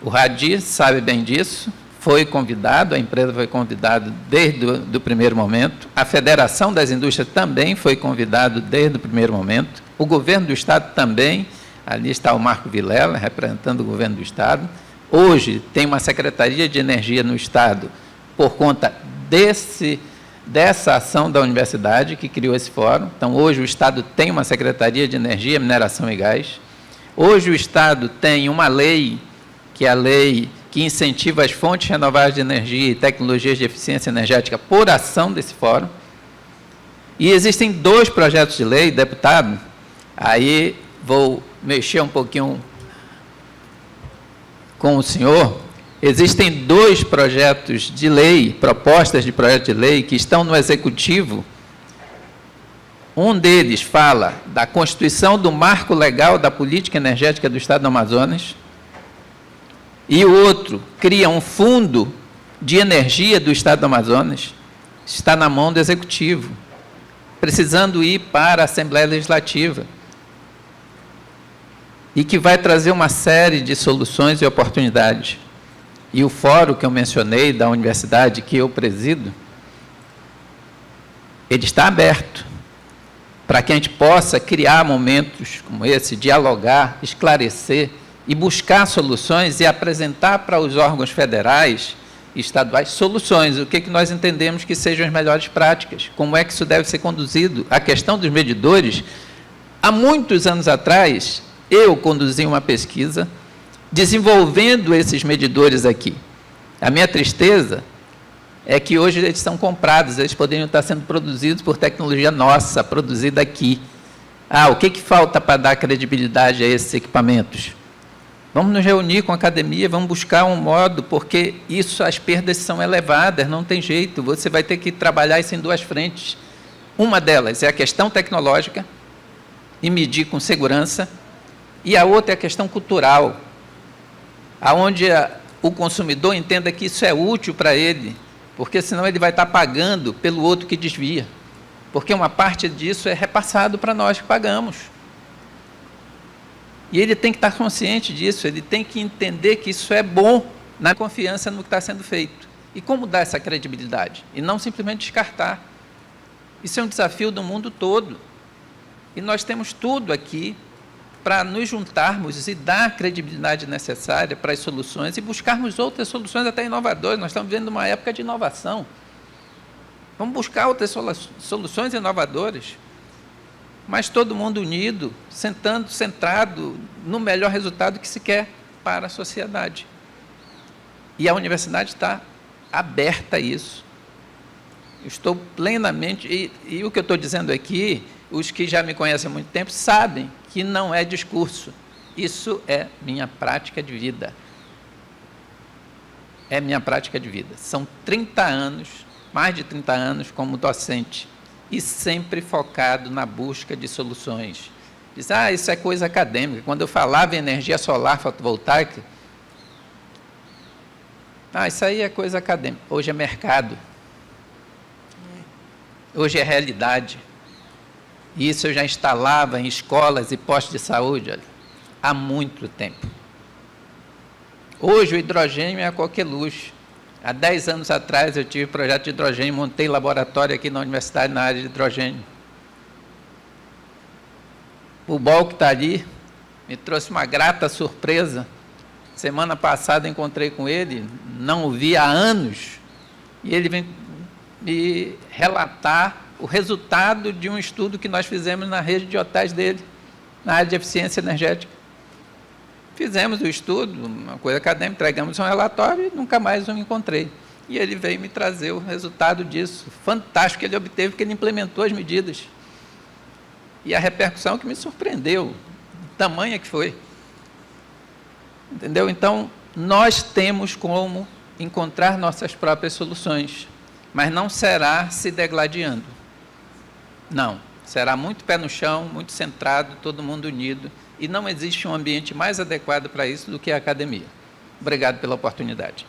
O RADI sabe bem disso, foi convidado, a empresa foi convidada desde o primeiro momento, a Federação das Indústrias também foi convidado desde o primeiro momento, o governo do estado também, ali está o Marco Vilela, representando o governo do estado. Hoje tem uma Secretaria de Energia no estado, por conta dessa ação da universidade que criou esse fórum. Então, hoje o estado tem uma Secretaria de Energia, Mineração e Gás. Hoje o estado tem uma lei, que é a lei que incentiva as fontes renováveis de energia e tecnologias de eficiência energética por ação desse fórum. E existem 2 projetos de lei, deputado, aí vou mexer um pouquinho com o senhor. Existem 2 projetos de lei, propostas de projeto de lei, que estão no Executivo. Um deles fala da constituição do marco legal da política energética do estado do Amazonas, e o outro cria um fundo de energia do estado do Amazonas, está na mão do Executivo, precisando ir para a Assembleia Legislativa, e que vai trazer uma série de soluções e oportunidades. E o fórum que eu mencionei, da universidade que eu presido, ele está aberto para que a gente possa criar momentos como esse, dialogar, esclarecer e buscar soluções e apresentar para os órgãos federais e estaduais soluções, o que nós entendemos que sejam as melhores práticas, como é que isso deve ser conduzido. A questão dos medidores, há muitos anos atrás, eu conduzi uma pesquisa desenvolvendo esses medidores aqui. A minha tristeza é que hoje eles são comprados, eles poderiam estar sendo produzidos por tecnologia nossa, produzida aqui. O que falta para dar credibilidade a esses equipamentos? Vamos nos reunir com a academia, vamos buscar um modo, porque isso, as perdas são elevadas, não tem jeito, você vai ter que trabalhar isso em 2 frentes. Uma delas é a questão tecnológica, e medir com segurança, e a outra é a questão cultural, aonde o consumidor entenda que isso é útil para ele, porque senão ele vai estar pagando pelo outro que desvia, porque uma parte disso é repassado para nós que pagamos. E ele tem que estar consciente disso, ele tem que entender que isso é bom, na confiança no que está sendo feito. E como dar essa credibilidade? E não simplesmente descartar. Isso é um desafio do mundo todo. E nós temos tudo aqui para nos juntarmos e dar a credibilidade necessária para as soluções e buscarmos outras soluções até inovadoras. Nós estamos vivendo uma época de inovação. Vamos buscar outras soluções inovadoras, mas todo mundo unido, centrado no melhor resultado que se quer para a sociedade. E a universidade está aberta a isso. Eu estou plenamente, e o que eu estou dizendo aqui, os que já me conhecem há muito tempo sabem que não é discurso, isso é minha prática de vida. É minha prática de vida. São 30 anos, mais de 30 anos como docente, e sempre focado na busca de soluções. Diz, isso é coisa acadêmica. Quando eu falava em energia solar fotovoltaica, isso aí é coisa acadêmica. Hoje é mercado. Hoje é realidade. E isso eu já instalava em escolas e postos de saúde há muito tempo. Hoje o hidrogênio é a qualquer luxo. Há 10 anos atrás eu tive projeto de hidrogênio, montei laboratório aqui na universidade na área de hidrogênio. O BOL que está ali me trouxe uma grata surpresa. Semana passada encontrei com ele, não o vi há anos, e ele vem me relatar o resultado de um estudo que nós fizemos na rede de hotéis dele, na área de eficiência energética. Fizemos o estudo, uma coisa acadêmica, entregamos um relatório e nunca mais o encontrei. E ele veio me trazer o resultado disso. Fantástico que ele obteve, porque ele implementou as medidas. E a repercussão que me surpreendeu, tamanha que foi. Entendeu? Então, nós temos como encontrar nossas próprias soluções, mas não será se degladiando. Não, será muito pé no chão, muito centrado, todo mundo unido, e não existe um ambiente mais adequado para isso do que a academia. Obrigado pela oportunidade.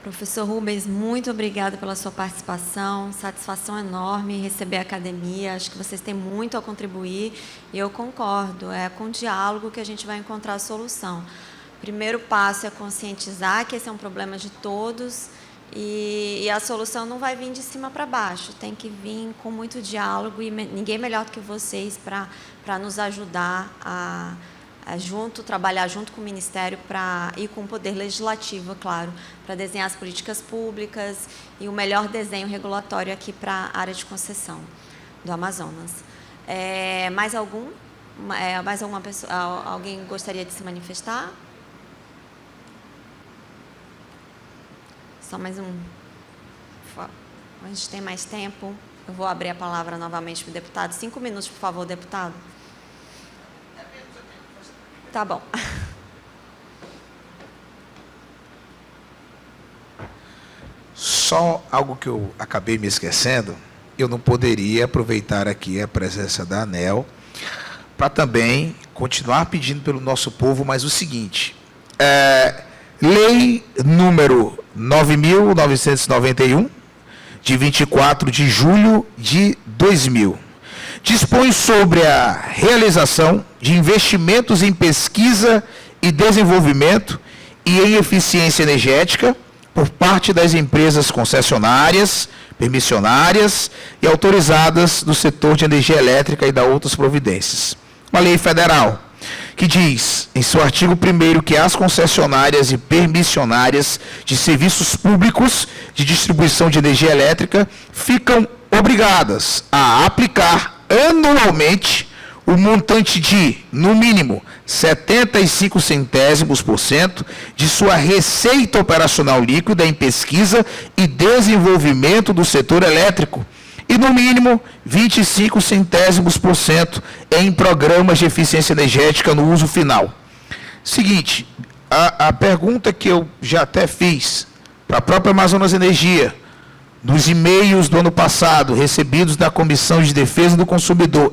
Professor Rubens, muito obrigada pela sua participação, satisfação enorme receber a academia, acho que vocês têm muito a contribuir, e eu concordo, é com o diálogo que a gente vai encontrar a solução. O primeiro passo é conscientizar que esse é um problema de todos, e a solução não vai vir de cima para baixo, tem que vir com muito diálogo, e ninguém melhor do que vocês para nos ajudar a trabalhar junto com o Ministério e com o Poder Legislativo, claro, para desenhar as políticas públicas e o melhor desenho regulatório aqui para a área de concessão do Amazonas. Mais alguma pessoa? Alguém gostaria de se manifestar? Só mais um. A gente tem mais tempo. Eu vou abrir a palavra novamente para o deputado. 5 minutos, por favor, deputado. Tá bom. Só algo que eu acabei me esquecendo, eu não poderia aproveitar aqui a presença da ANEEL para também continuar pedindo pelo nosso povo, mas o seguinte, lei número 9.991, de 24 de julho de 2000, dispõe sobre a realização de investimentos em pesquisa e desenvolvimento e em eficiência energética por parte das empresas concessionárias, permissionárias e autorizadas do setor de energia elétrica e da outras providências. Uma lei federal que diz, em seu artigo 1º, que as concessionárias e permissionárias de serviços públicos de distribuição de energia elétrica ficam obrigadas a aplicar anualmente o montante de, no mínimo, 75 centésimos por cento de sua receita operacional líquida em pesquisa e desenvolvimento do setor elétrico e, no mínimo, 25 centésimos por cento em programas de eficiência energética no uso final. Seguinte, a pergunta que eu já até fiz para a própria Amazonas Energia, dos e-mails do ano passado, recebidos da Comissão de Defesa do Consumidor,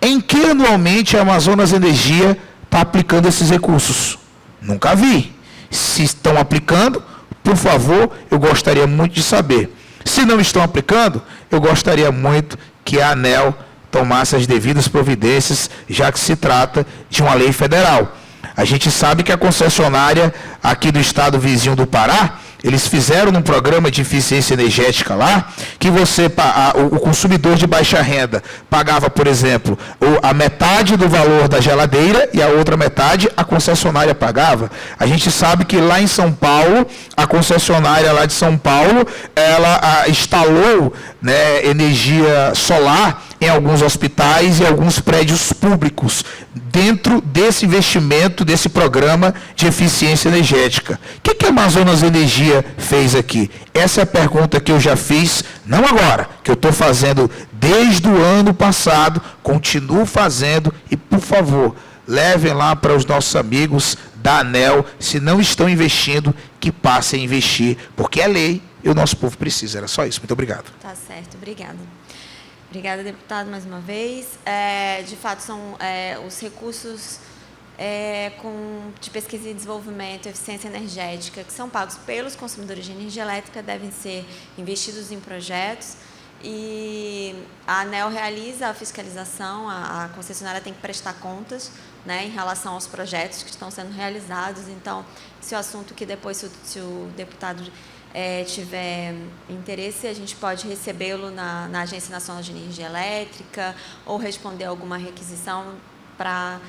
em que anualmente a Amazonas Energia está aplicando esses recursos? Nunca vi. Se estão aplicando, por favor, eu gostaria muito de saber. Se não estão aplicando, eu gostaria muito que a ANEEL tomasse as devidas providências, já que se trata de uma lei federal. A gente sabe que a concessionária aqui do estado vizinho do Pará, eles fizeram um programa de eficiência energética lá, que o consumidor de baixa renda pagava, por exemplo, a metade do valor da geladeira e a outra metade a concessionária pagava. A gente sabe que lá em São Paulo, a concessionária lá de São Paulo, ela instalou, né, energia solar em alguns hospitais e alguns prédios públicos, dentro desse investimento, desse programa de eficiência energética. O que a Amazonas Energia fez aqui? Essa é a pergunta que eu já fiz, não agora, que eu estou fazendo desde o ano passado, continuo fazendo, e, por favor, levem lá para os nossos amigos da ANEEL, se não estão investindo, que passem a investir, porque é lei e o nosso povo precisa. Era só isso. Muito obrigado. Tá certo, obrigada. Obrigada, deputado, mais uma vez. De fato, são os recursos de pesquisa e desenvolvimento, eficiência energética, que são pagos pelos consumidores de energia elétrica, devem ser investidos em projetos, e a ANEEL realiza a fiscalização, a concessionária tem que prestar contas, né, em relação aos projetos que estão sendo realizados. Então, esse é o assunto que depois, se o deputado tiver interesse, a gente pode recebê-lo na Agência Nacional de Energia Elétrica ou responder alguma requisição para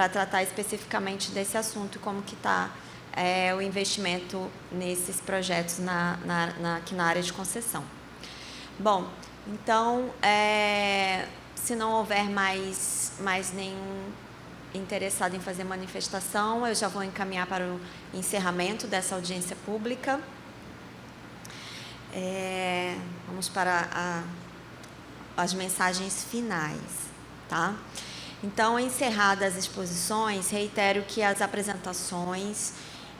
tratar especificamente desse assunto, como que está o investimento nesses projetos aqui na área de concessão. Bom, então, se não houver mais nenhum interessado em fazer manifestação, eu já vou encaminhar para o encerramento dessa audiência pública. Vamos para as mensagens finais, tá? Então, encerradas as exposições, reitero que as apresentações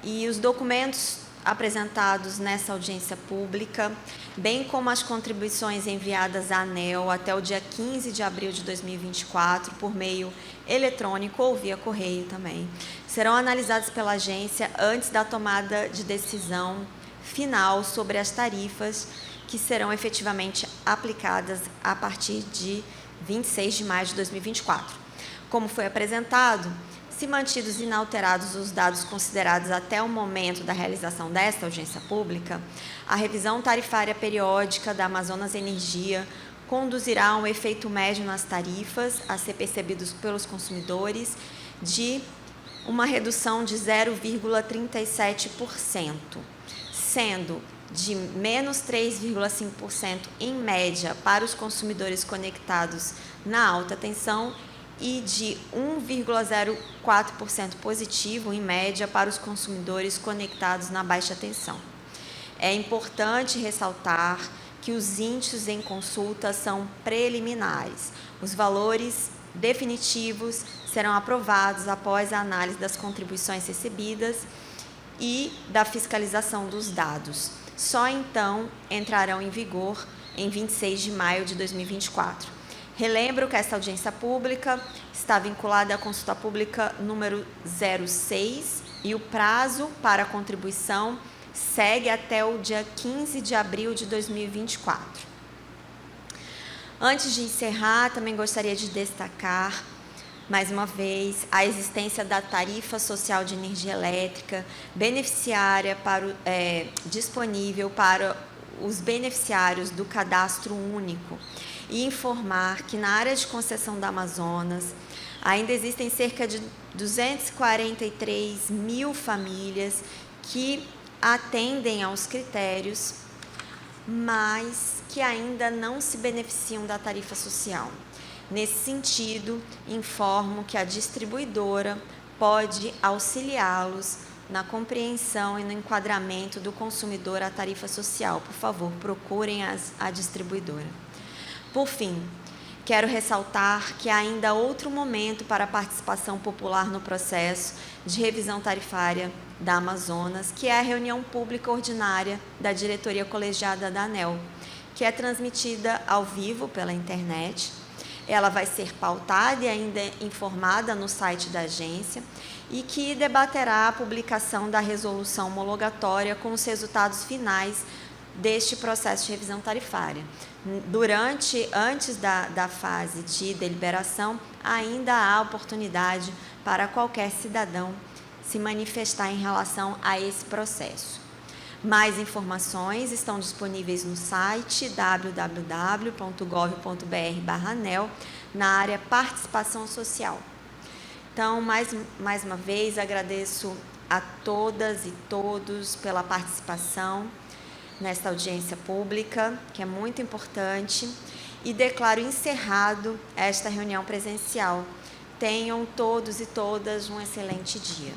e os documentos apresentados nessa audiência pública, bem como as contribuições enviadas à ANEEL até o dia 15 de abril de 2024, por meio eletrônico ou via correio também, serão analisadas pela agência antes da tomada de decisão final sobre as tarifas que serão efetivamente aplicadas a partir de 26 de maio de 2024. Como foi apresentado, se mantidos inalterados os dados considerados até o momento da realização desta audiência pública, a revisão tarifária periódica da Amazonas Energia conduzirá a um efeito médio nas tarifas a ser percebidos pelos consumidores de uma redução de 0,37%, sendo de menos 3,5% em média para os consumidores conectados na alta tensão e de 1,04% positivo, em média, para os consumidores conectados na baixa tensão. É importante ressaltar que os índices em consulta são preliminares. Os valores definitivos serão aprovados após a análise das contribuições recebidas e da fiscalização dos dados. Só então entrarão em vigor em 26 de maio de 2024. Relembro que esta audiência pública está vinculada à consulta pública número 06 e o prazo para a contribuição segue até o dia 15 de abril de 2024. Antes de encerrar, também gostaria de destacar, mais uma vez, a existência da tarifa social de energia elétrica beneficiária disponível para os beneficiários do cadastro único, e informar que na área de concessão da Amazonas ainda existem cerca de 243 mil famílias que atendem aos critérios, mas que ainda não se beneficiam da tarifa social. Nesse sentido, informo que a distribuidora pode auxiliá-los na compreensão e no enquadramento do consumidor à tarifa social. Por favor, procurem a distribuidora. Por fim, quero ressaltar que há ainda outro momento para a participação popular no processo de revisão tarifária da Amazonas, que é a reunião pública ordinária da diretoria colegiada da ANEEL, que é transmitida ao vivo pela internet. Ela vai ser pautada e ainda informada no site da agência e que debaterá a publicação da resolução homologatória com os resultados finais deste processo de revisão tarifária. Antes da fase de deliberação, ainda há oportunidade para qualquer cidadão se manifestar em relação a esse processo. Mais informações estão disponíveis no site www.gov.br/ANEEL, na área Participação Social. Então, mais uma vez, agradeço a todas e todos pela participação nesta audiência pública, que é muito importante, e declaro encerrado esta reunião presencial. Tenham todos e todas um excelente dia.